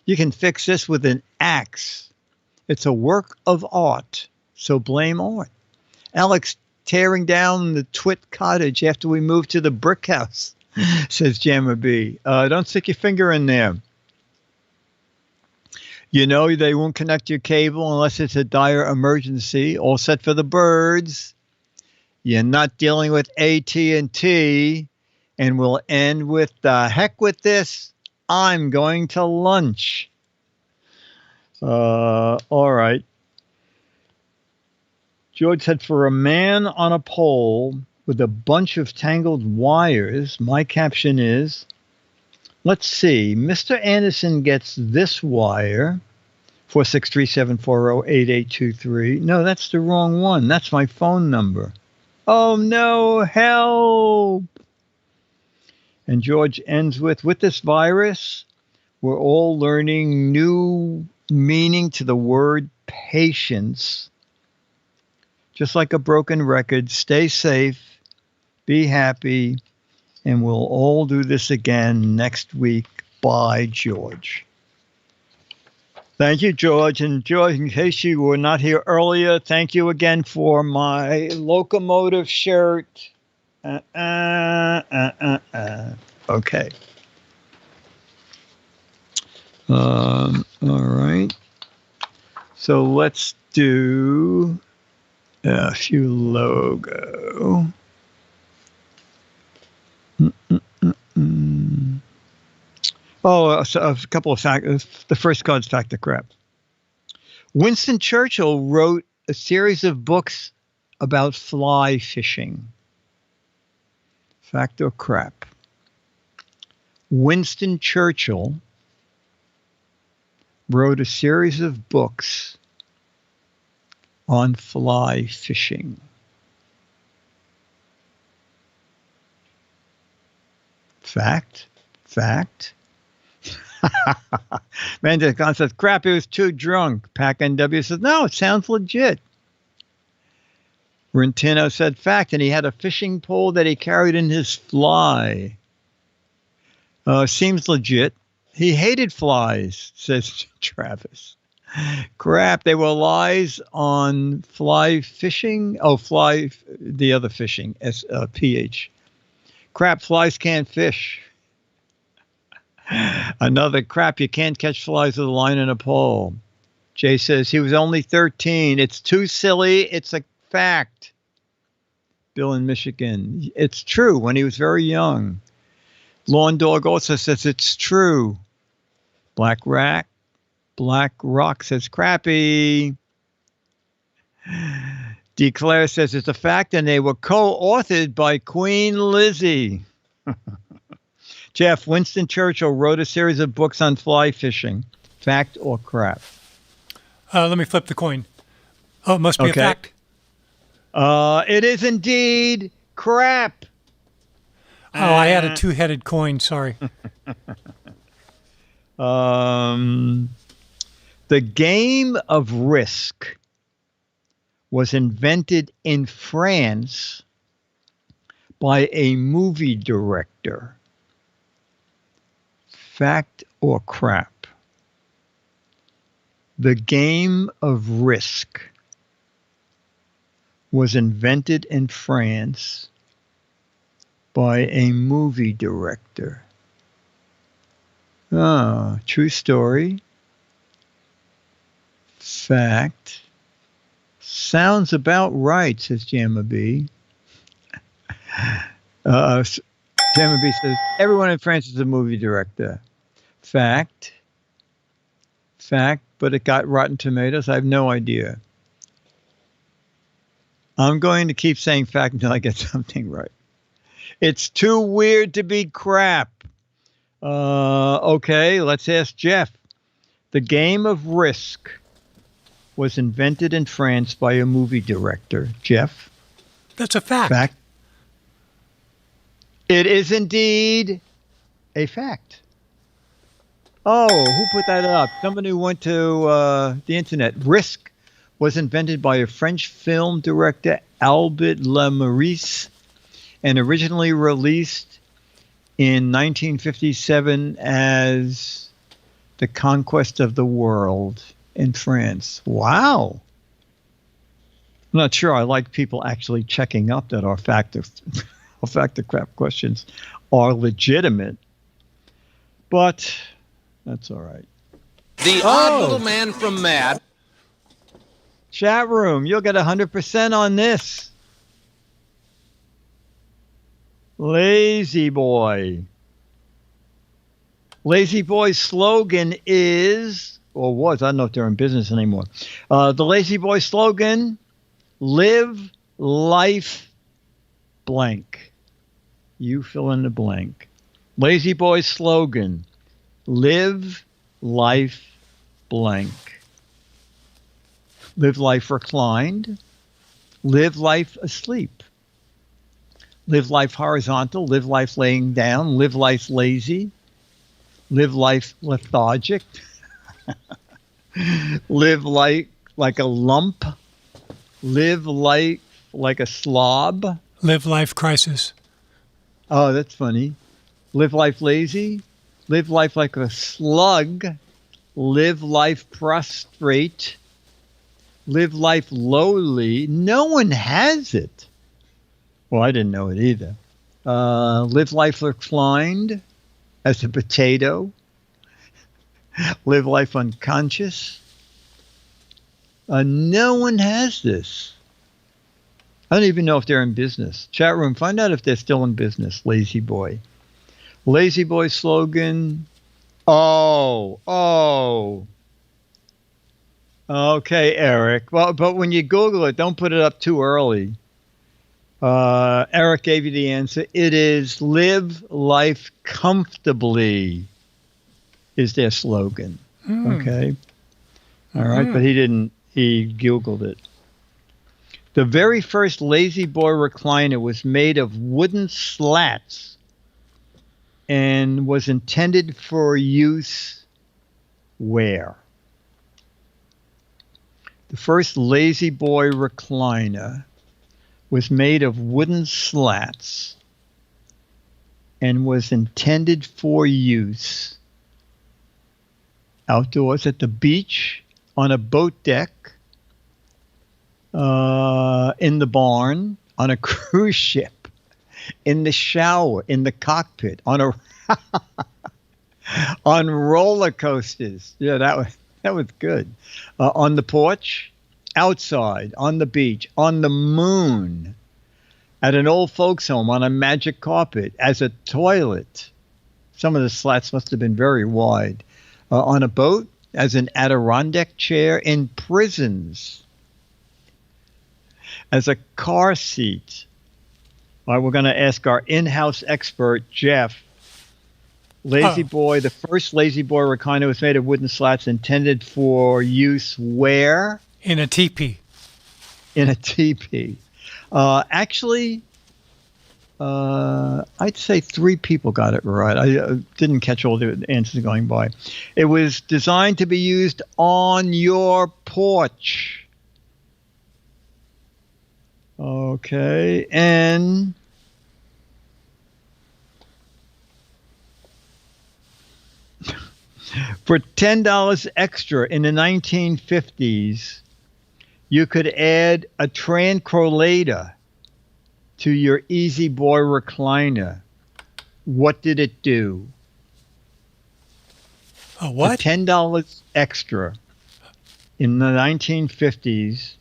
You can fix this with an axe. It's a work of art, so blame art. Alex tearing down the Twit cottage after we moved to the brick house, says Jammer B. Don't stick your finger in there. You know they won't connect your cable unless it's a dire emergency. All set for the birds. You're not dealing with AT&T. And we'll end with, the heck with this. I'm going to lunch. All right. George said, for a man on a pole with a bunch of tangled wires, my caption is, let's see, Mr. Anderson gets this wire, 463-740-8823. No, that's the wrong one. That's my phone number. Oh, no, help. And George ends with this virus, we're all learning new meaning to the word patience. Just like a broken record, stay safe, be happy, and we'll all do this again next week. Bye, George. Thank you, George. And George, in case you were not here earlier, thank you again for my locomotive shirt. Okay. All right. So let's do a few logo. Oh, so a couple of facts. The first card's fact or crap. Winston Churchill wrote a series of books about fly fishing. Fact or crap? Winston Churchill wrote a series of books on fly fishing. Fact? Fact? Mandy Khan says, crap, he was too drunk. Pac NW says, no, it sounds legit. Rentino said, fact, and he had a fishing pole that he carried in his fly. Seems legit. He hated flies, says Travis. Crap, they were lies on fly fishing. Oh, the other fishing, PH. Crap, flies can't fish. Another crap, you can't catch flies with a line and a pole. Jay says, he was only 13. It's too silly. It's a fact. Bill in Michigan. It's true when he was very young. Lawn Dog also says it's true. Black Rock says crappy. Declare says it's a fact and they were co-authored by Queen Lizzie. Jeff, Winston Churchill wrote a series of books on fly fishing. Fact or crap? Let me flip the coin. Oh, it must be a fact. It is indeed crap. Oh, I had a two-headed coin. Sorry. The game of Risk was invented in France by a movie director. Fact or crap? The game of Risk was invented in France by a movie director. Ah, true story. Fact. Sounds about right, says Jamma B. Jamma B says, everyone in France is a movie director. Fact. Fact, but it got Rotten Tomatoes. I have no idea. I'm going to keep saying fact until I get something right. It's too weird to be crap. Okay, let's ask Jeff. The game of Risk was invented in France by a movie director. Jeff? That's a fact. Fact. It is indeed a fact. Oh, who put that up? Somebody who went to the internet. Risk was invented by a French film director, Albert Lemarice, and originally released in 1957 as The Conquest of the World in France. Wow. I'm not sure I like people actually checking up that our fact or crap questions are legitimate, but that's all right. The odd little man from Mad. Chat room, you'll get 100% on this. Lazy Boy. Lazy Boy's slogan is, or was, I don't know if they're in business anymore. The Lazy Boy slogan, live life blank. You fill in the blank. Lazy Boy's slogan, live life blank. Live life reclined. Live life asleep. Live life horizontal. Live life laying down. Live life lazy. Live life lethargic. Live life like a lump. Live life like a slob. Live life crisis. Oh, that's funny. Live life lazy. Live life like a slug. Live life prostrate. Live life lowly. No one has it. Well, I didn't know it either. Live life reclined as a potato. Live life unconscious. No one has this. I don't even know if they're in business. Chat room, find out if they're still in business. Lazy Boy. Lazy Boy slogan. Oh. Okay, Eric. Well, but when you Google it, don't put it up too early. Eric gave you the answer. It is live life comfortably is their slogan. Okay. All right. But he Googled it. The very first Lazy Boy recliner was made of wooden slats and was intended for use where? The first Lazy Boy recliner was made of wooden slats and was intended for use outdoors, at the beach, on a boat deck, in the barn, on a cruise ship, in the shower, in the cockpit, on roller coasters. Yeah, that was good. On the porch, outside, on the beach, on the moon, at an old folks home, on a magic carpet, as a toilet. Some of the slats must have been very wide. On a boat, as an Adirondack chair, in prisons, as a car seat. All right, we're going to ask our in-house expert, Jeff. Lazy Boy, the first Lazy Boy recliner was made of wooden slats intended for use where? In a teepee. In a teepee. Actually, I'd say 3 people got it right. I didn't catch all the answers going by. It was designed to be used on your porch. Okay, and for $10 extra in the 1950s, you could add a tranquilator to your Easy Boy recliner. What did it do? A what? For $10 extra in the 1950s,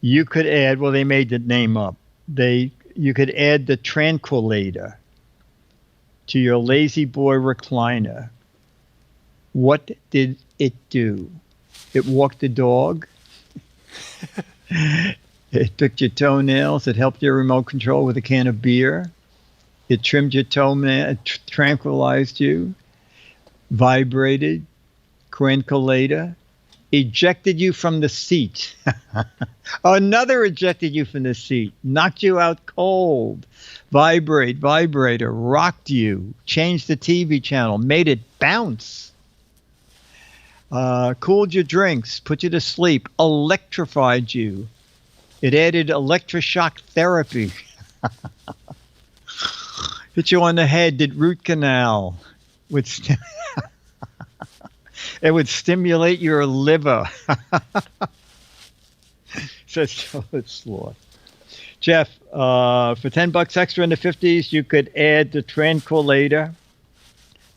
you could add, well, they made the name up. You could add the tranquilator to your Lazy Boy recliner. What did it do? It walked the dog. It picked your toenails. It helped your remote control with a can of beer. It trimmed your toenail, tranquilized you, vibrated, tranquilator, ejected you from the seat. Another ejected you from the seat, knocked you out cold, vibrator, rocked you, changed the TV channel, made it bounce. Cooled your drinks, put you to sleep, electrified you. It added electroshock therapy. Hit you on the head, did root canal. It would stimulate your liver. Says Charlotte Sloth. Jeff, for $10 extra in the 50s, you could add the tranquilator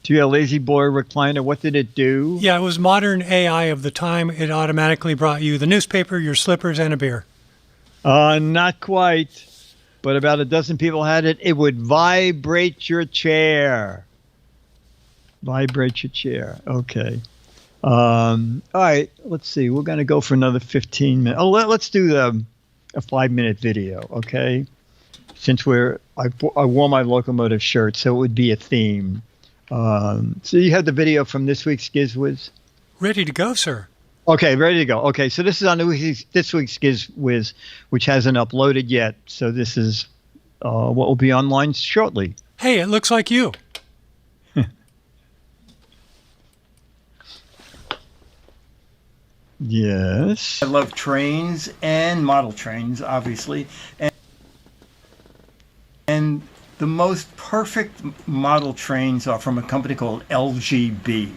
to your Lazy Boy recliner. What did it do? Yeah, it was modern AI of the time. It automatically brought you the newspaper, your slippers, and a beer. Not quite, but about a dozen people had it. It would vibrate your chair. Vibrate your chair. Okay. All right. Let's see. We're going to go for another 15 minutes. Oh, let's do a 5-minute video. Okay. Since I wore my locomotive shirt, so it would be a theme. So you have the video from this week's GizWiz? Ready to go, sir. Okay, ready to go. Okay, so this is on this week's GizWiz, which hasn't uploaded yet. So this is what will be online shortly. Hey, it looks like you. Yes. I love trains and model trains, obviously. And the most perfect model trains are from a company called LGB.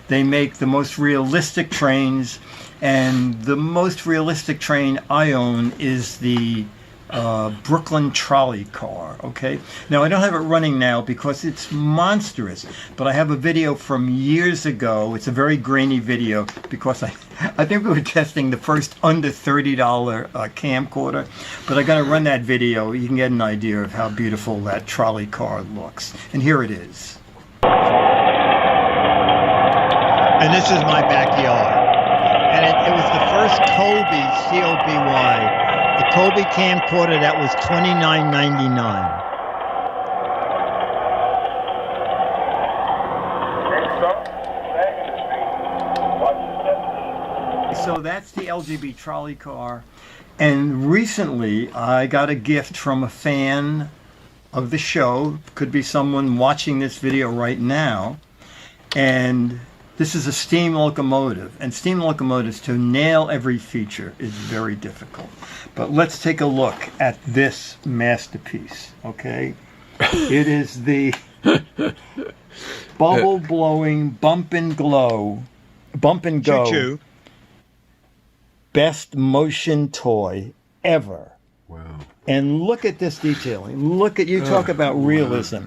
They make the most realistic trains, and the most realistic train I own is the Brooklyn trolley car. Okay, now I don't have it running now because it's monstrous, but I have a video from years ago. It's a very grainy video because I think we were testing the first under $30 camcorder, but I got to run that video. You can get an idea of how beautiful that trolley car looks, and here it is. And this is my backyard. And it was the first Kobe, C-O-B-Y, the Kobe camcorder that was $29.99. So that's the LGB trolley car. And recently I got a gift from a fan of the show. Could be someone watching this video right now. And this is a steam locomotive, and steam locomotives, to nail every feature is very difficult. But let's take a look at this masterpiece, okay? It is the bubble-blowing, bump and go, Choo-choo. best motion toy ever. Wow. And look at this detailing. Look at, you talk about realism.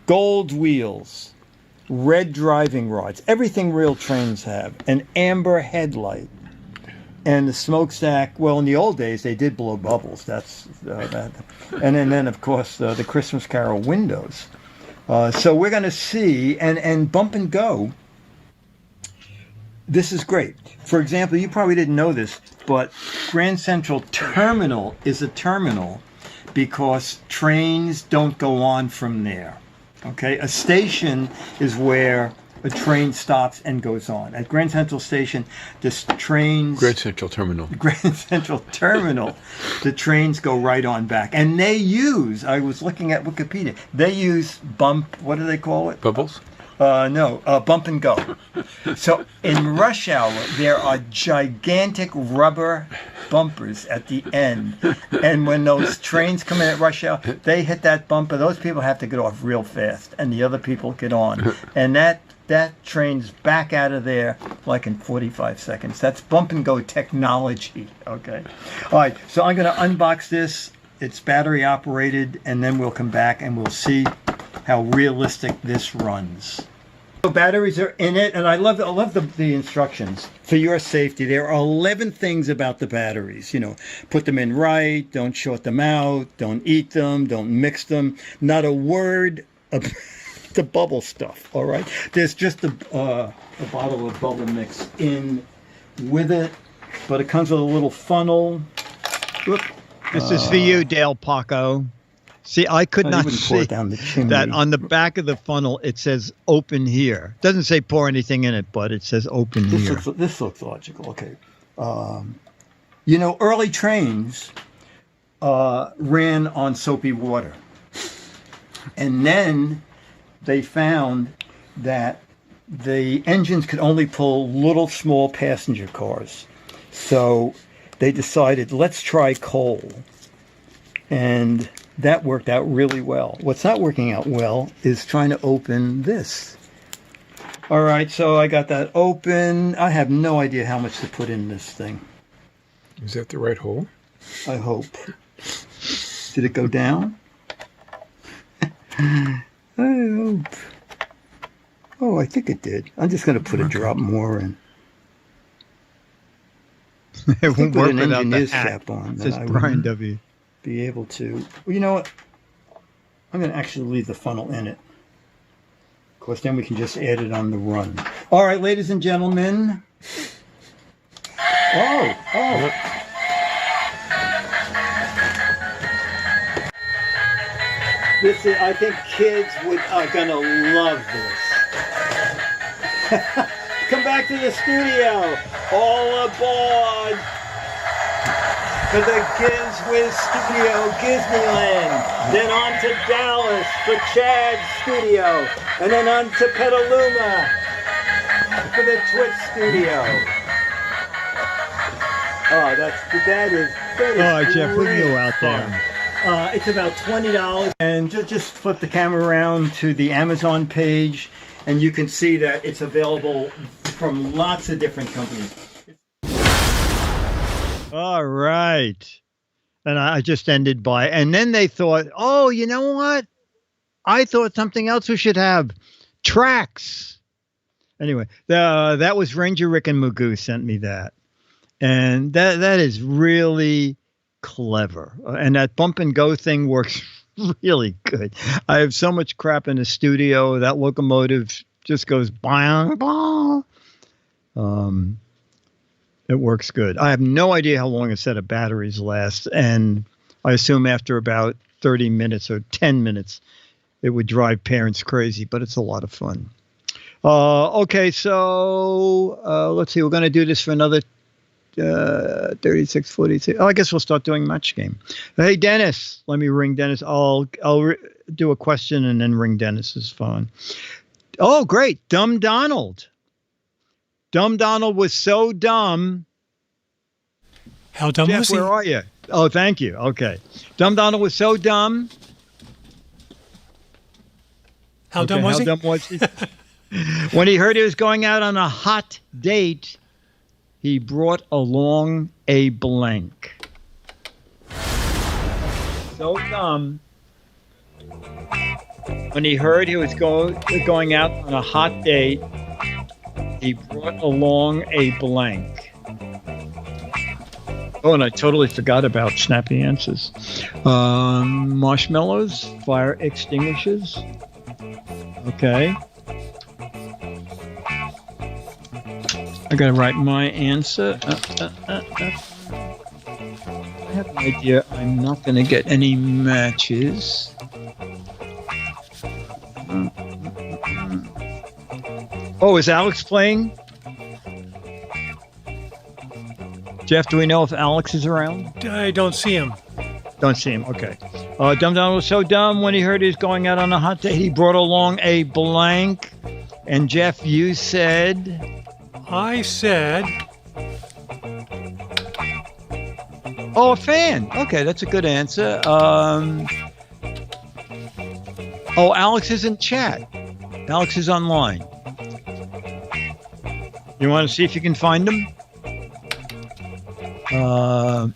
Gold wheels. Red driving rods, everything real trains have, an amber headlight, and the smokestack. Well, in the old days, they did blow bubbles. That's that, and then of course the Christmas Carol windows. So we're going to see and bump and go. This is great. For example, you probably didn't know this, but Grand Central Terminal is a terminal because trains don't go on from there. Okay, a station is where a train stops and goes on. At Grand Central Station, the Grand Central Terminal. The trains go right on back. And they use, I was looking at Wikipedia, they use what do they call it? Bubbles? Bump and go. So in rush hour, there are gigantic rubber bumpers at the end. And when those trains come in at rush hour, they hit that bumper. Those people have to get off real fast, and the other people get on. And that train's back out of there like in 45 seconds. That's bump and go technology. Okay. All right. So I'm going to unbox this. It's battery operated, and then we'll come back and we'll see how realistic this runs. So batteries are in it, and I love the instructions for your safety. There are 11 things about the batteries. Put them in right, don't short them out, don't eat them, don't mix them. Not a word of the bubble stuff. All right. There's just a bottle of bubble mix in with it, but it comes with a little funnel. Whoop. This is for you, Dale Paco. See, I could not see that on the back of the funnel. It says "open here." Doesn't say pour anything in it, but it says "open here." This looks logical. Okay. Early trains ran on soapy water, and then they found that the engines could only pull little small passenger cars, so they decided, let's try coal. And that worked out really well. What's not working out well is trying to open this. All right, so I got that open. I have no idea how much to put in this thing. Is that the right hole? I hope. Did it go down? I hope. Oh, I think it did. I'm just going to put a drop more in. It won't work an without the engineer's hat. cap on. It says Brian W. Be able to. Well, you know what? I'm going to actually leave the funnel in it. Of course, then we can just add it on the run. All right, ladies and gentlemen. Oh. This is, I think kids are going to love this. Come back to the studio. All aboard for the GizFiz Studio, Disneyland. Then on to Dallas for Chad's studio. And then on to Petaluma for the Twitch studio. Oh, that is All right, Jeff, we can go out fun. there. It's about $20. And just flip the camera around to the Amazon page, and you can see that it's available from lots of different companies. All right. And I just ended by, and then they thought, oh, you know what? I thought something else we should have. Tracks. Anyway, that was Ranger Rick and Magoo sent me that. And that is really clever. And that bump and go thing works really good. I have so much crap in the studio. That locomotive just goes bang, bang. It works good. I have no idea how long a set of batteries lasts, and I assume after about 30 minutes or 10 minutes, it would drive parents crazy, but it's a lot of fun. Okay, so let's see. We're going to do this for another 36, 46. Oh, I guess we'll start doing match game. Hey, Dennis. Let me ring Dennis. I'll do a question and then ring Dennis's phone. Oh, great. Dumb Donald. Dumb Donald was so dumb. How dumb Jeff, was he? where are you? Oh, thank you. Okay. Dumb Donald was so dumb. How dumb was he? How dumb was he? When he heard he was going out on a hot date, he brought along a blank. So dumb. When he heard he was going out on a hot date, he brought along a blank. Oh, and I totally forgot about snappy answers. Marshmallows, fire extinguishers. Okay. I gotta write my answer. I have an idea. I'm not gonna get any matches. Oh, is Alex playing? Jeff, do we know if Alex is around? I don't see him. Don't see him. Okay. Dum Dum was so dumb when he heard he was going out on a hot date. He brought along a blank. And Jeff, you said? I said... Oh, a fan. Okay, that's a good answer. Oh, Alex is in chat. Alex is online. You want to see if you can find him?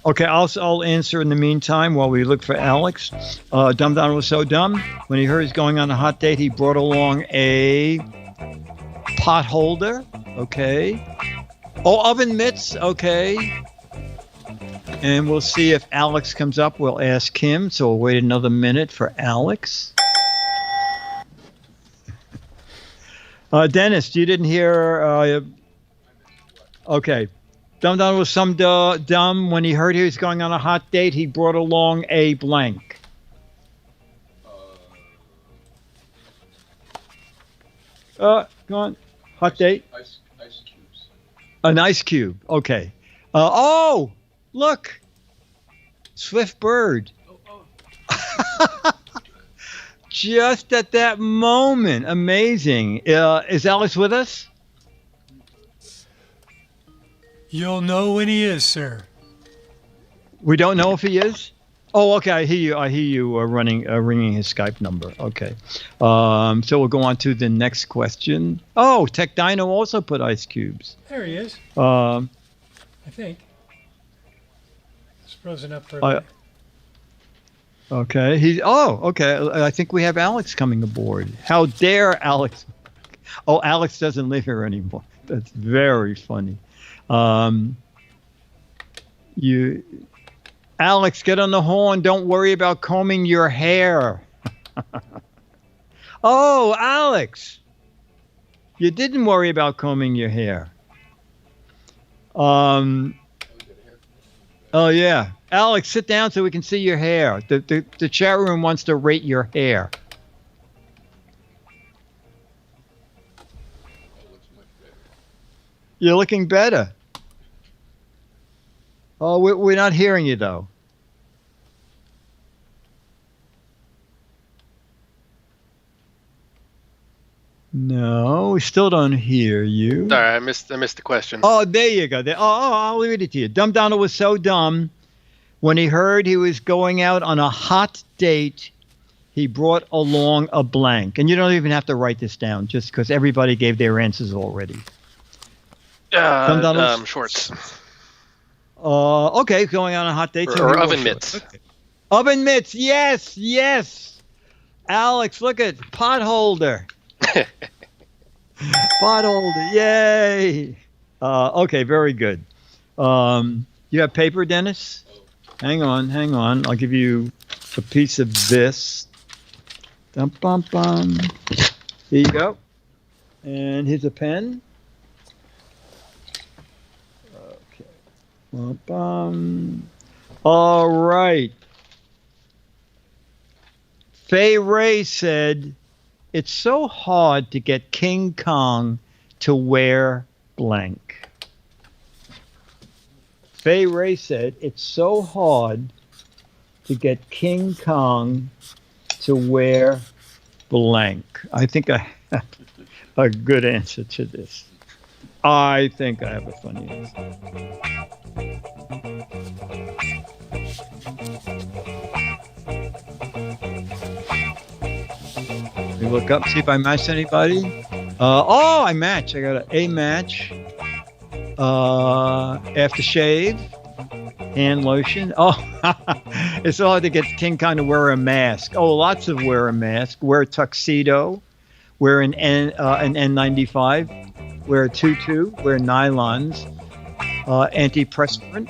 Okay, I'll answer in the meantime while we look for Alex. Dum Dum was so dumb. When he heard he's going on a hot date, he brought along a pot holder. Okay. Oh, oven mitts. Okay. And we'll see if Alex comes up. We'll ask him. So we'll wait another minute for Alex. Dennis, you didn't hear... okay. Dum Dum was some dumb. When he heard he was going on a hot date, he brought along a blank. Go on. Hot date. Ice cubes. An ice cube. Okay. Oh, look. Swift bird. Just at that moment. Amazing. Is Alex with us? You'll know when he is, sir. We don't know if he is? Oh, okay. I hear you ringing his Skype number. Okay. So we'll go on to the next question. Oh, Tech Dino also put ice cubes. There he is. I think. It's frozen up for a minute. Okay. Okay. I think we have Alex coming aboard. How dare Alex? Oh, Alex doesn't live here anymore. That's very funny. Alex, get on the horn. Don't worry about combing your hair. Oh, Alex, you didn't worry about combing your hair. Oh yeah, Alex, sit down so we can see your hair. The chat room wants to rate your hair. You're looking better. Oh, we're not hearing you, though. No, we still don't hear you. Sorry, I missed the question. Oh, there you go. I'll read it to you. Dum Donald was so dumb. When he heard he was going out on a hot date, he brought along a blank. And you don't even have to write this down, just because everybody gave their answers already. Shorts. Okay, going on a hot date. Or oven mitts. Okay. Oven mitts, yes. Alex, look at pot holder. Pot holder, yay. Okay, very good. You have paper, Dennis? Hang on. I'll give you a piece of this. Dum bum bum. Here you go. And here's a pen. All right. Fay Ray said, it's so hard to get King Kong to wear blank. Fay Ray said, it's so hard to get King Kong to wear blank. I think I have a good answer to this. I think I have a funny answer. We look up, see if I matched anybody. I matched. I got a match. Aftershave. Hand lotion. Oh, it's so hard to get King Kong to wear a mask. Oh, lots of wear a mask. Wear a tuxedo. Wear an N95. Wear a tutu. Wear nylons. Antiperspirant.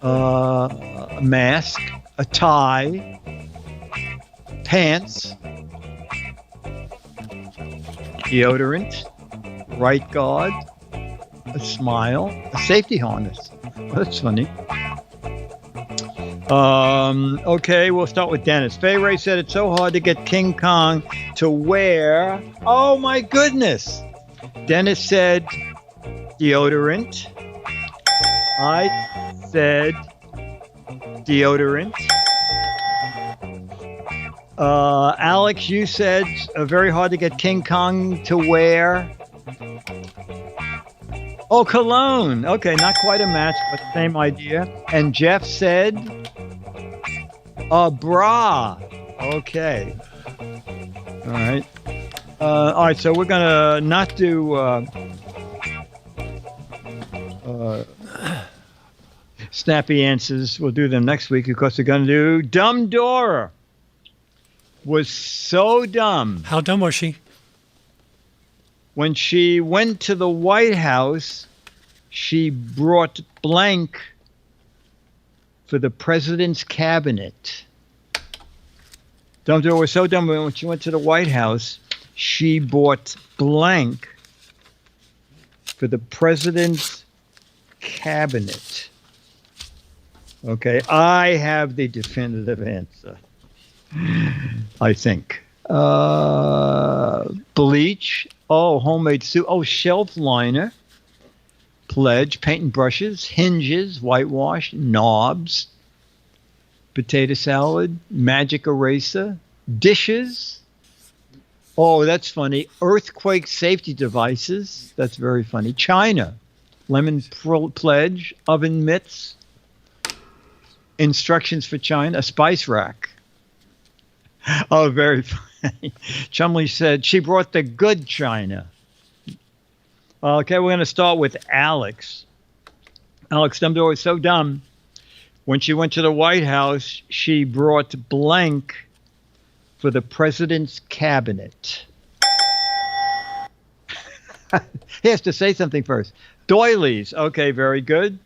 A mask. A tie. Pants. Deodorant. Right guard. A smile. A safety harness. Well, that's funny. Okay, we'll start with Dennis. Fay Ray said it's so hard to get King Kong to wear. Oh my goodness! Dennis said deodorant. I said deodorant. Alex, you said very hard to get King Kong to wear. Oh, cologne. Okay, not quite a match, but same idea. And Jeff said a bra. Okay. All right. All right, so we're going to not do snappy answers. We'll do them next week because we're going to do Dumb Dora. Was so dumb. How dumb was she? When she went to the White House, she brought blank for the president's cabinet. Dumb Dora was so dumb when she went to the White House, she bought blank for the president's cabinet. Okay, I have the definitive answer. I think. Bleach. Oh, homemade soup. Oh, shelf liner. Pledge. Paint and brushes. Hinges. Whitewash. Knobs. Potato salad. Magic eraser. Dishes. Oh, that's funny. Earthquake safety devices. That's very funny. China. Lemon pledge. Oven mitts. Instructions for China. A spice rack. Oh, very funny. Chumley said she brought the good china. Okay, we're going to start with Alex. Alex Dumbledore was so dumb. When she went to the White House, she brought blank for the president's cabinet. He has to say something first. Doilies. Okay, very good.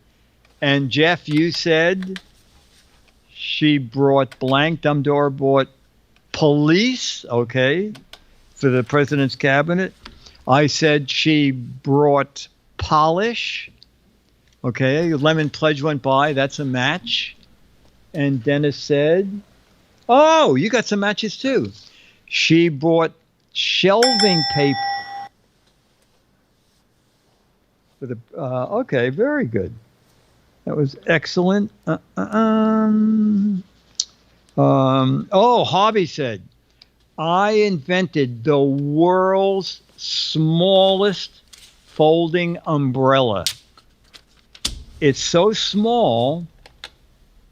And Jeff, you said she brought blank. Dumbledore brought police, okay, for the president's cabinet. I said she brought polish. Okay, lemon pledge went by. That's a match. And Dennis said, oh, you got some matches too. She brought shelving paper. For the okay, very good. That was excellent. Hobby said, I invented the world's smallest folding umbrella. It's so small,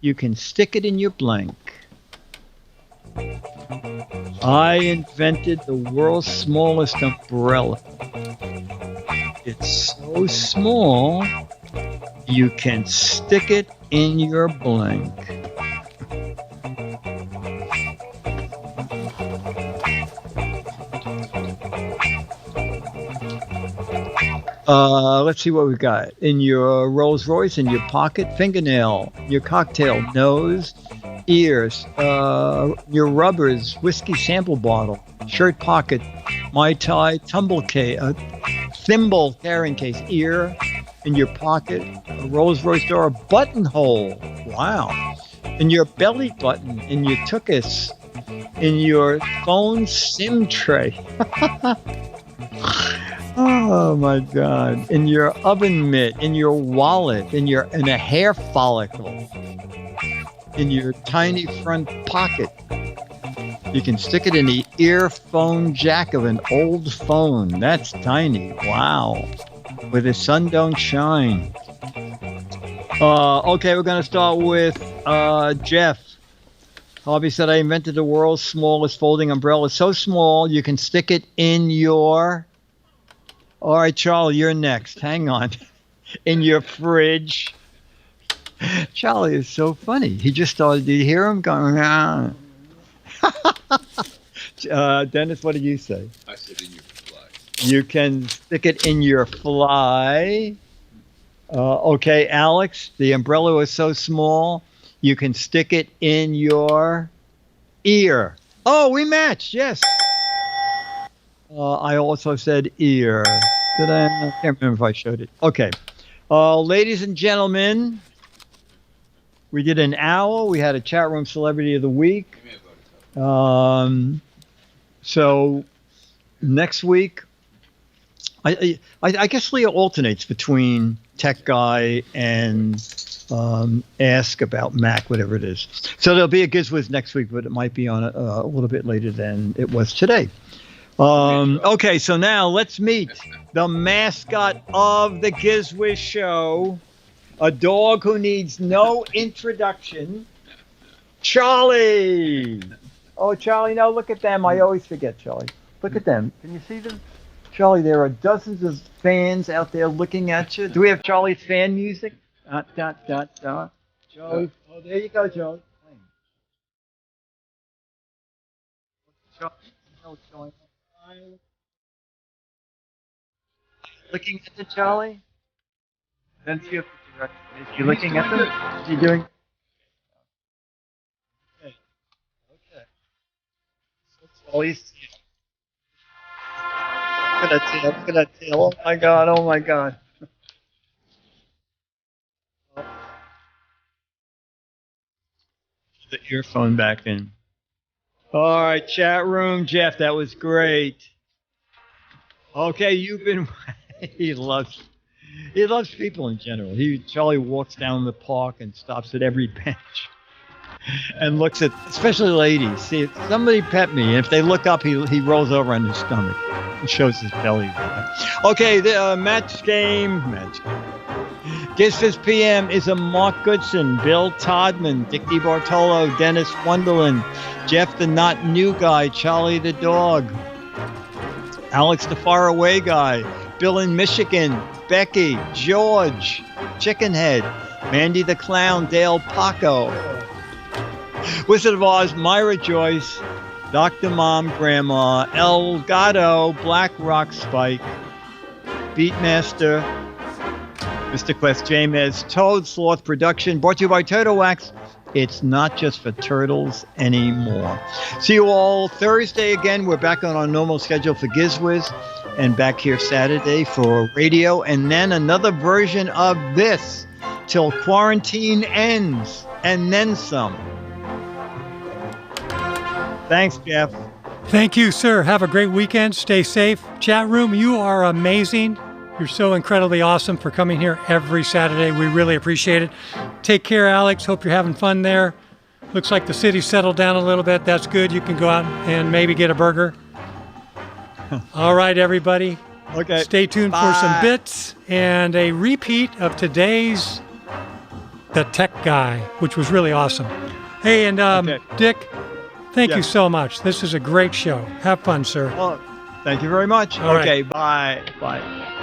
you can stick it in your blank. I invented the world's smallest umbrella. It's so small, you can stick it in your blank. Let's see what we got. In your Rolls Royce, in your pocket, fingernail, your cocktail, nose, ears, your rubbers, whiskey sample bottle, shirt pocket, Mai Tai, thimble carrying case, ear, in your pocket, a Rolls Royce door, a buttonhole. Wow. In your belly button, in your tuchus, in your phone SIM tray. Oh my God. In your oven mitt, in your wallet, in a hair follicle, in your tiny front pocket. You can stick it in the earphone jack of an old phone. That's tiny. Wow. Where the sun don't shine. Okay, we're going to start with Jeff. Hobby said, I invented the world's smallest folding umbrella. So small, you can stick it in your... All right, Charlie, you're next. Hang on. In your fridge. Charlie is so funny. He just started. Did you hear him going around? Dennis, what did you say? I said in your fly. You can stick it in your fly. Okay, Alex, the umbrella is so small, you can stick it in your ear. Oh, we matched, yes. I also said ear. Did I? I can't remember if I showed it. Okay. Ladies and gentlemen, we did an hour. We had a chat room celebrity of the week. So next week, I guess Leah alternates between Tech Guy and Ask About Mac, whatever it is. So there'll be a GizFiz next week, but it might be on a little bit later than it was today. Okay, so now let's meet the mascot of the GizFiz show, a dog who needs no introduction, Charlie. Oh, Charlie, no, look at them. I always forget, Charlie. Look at them. Can you see them? Charlie, there are dozens of fans out there looking at you. Do we have Charlie's fan music? Dot, dot, dot, dot. Charlie. Oh, there you go, Charlie. Charlie. Oh, Charlie. Looking at the Charlie? Then see if you're looking at them. You're doing. Okay. Okay. So Charlie's. Look at that tail. Look at that tail. Oh my God. Oh my God. Put the earphone back in. All right, chat room, Jeff. That was great. Okay, you've been. He loves people in general. Charlie walks down the park and stops at every bench and looks at, especially ladies. See, if somebody pet me, and if they look up, he rolls over on his stomach and shows his belly. Okay, the match game. GizFiz PM is a Mark Goodson, Bill Todman, Dick DeBartolo, Dennis Wonderland, Jeff the Not New Guy, Charlie the Dog, Alex the Faraway Guy, Bill in Michigan, Becky, George, Chickenhead, Mandy the Clown, Dale Paco, Wizard of Oz, Myra Joyce, Dr. Mom, Grandma, El Gato, Black Rock Spike, Beatmaster, Mr. Quest James, Toad Sloth Production, brought to you by Turtle Wax. It's not just for turtles anymore. See you all Thursday again. We're back on our normal schedule for GizFiz, and back here Saturday for radio, and then another version of this till quarantine ends, and then some. Thanks, Jeff. Thank you, sir. Have a great weekend. Stay safe. Chat room, you are amazing. You're so incredibly awesome for coming here every Saturday. We really appreciate it. Take care, Alex. Hope you're having fun there. Looks like the city's settled down a little bit. That's good. You can go out and maybe get a burger. All right, everybody. Okay. Stay tuned for some bits and a repeat of today's The Tech Guy, which was really awesome. Hey, and Dick, thank you so much. This is a great show. Have fun, sir. Well, thank you very much. All okay, right. bye. Bye.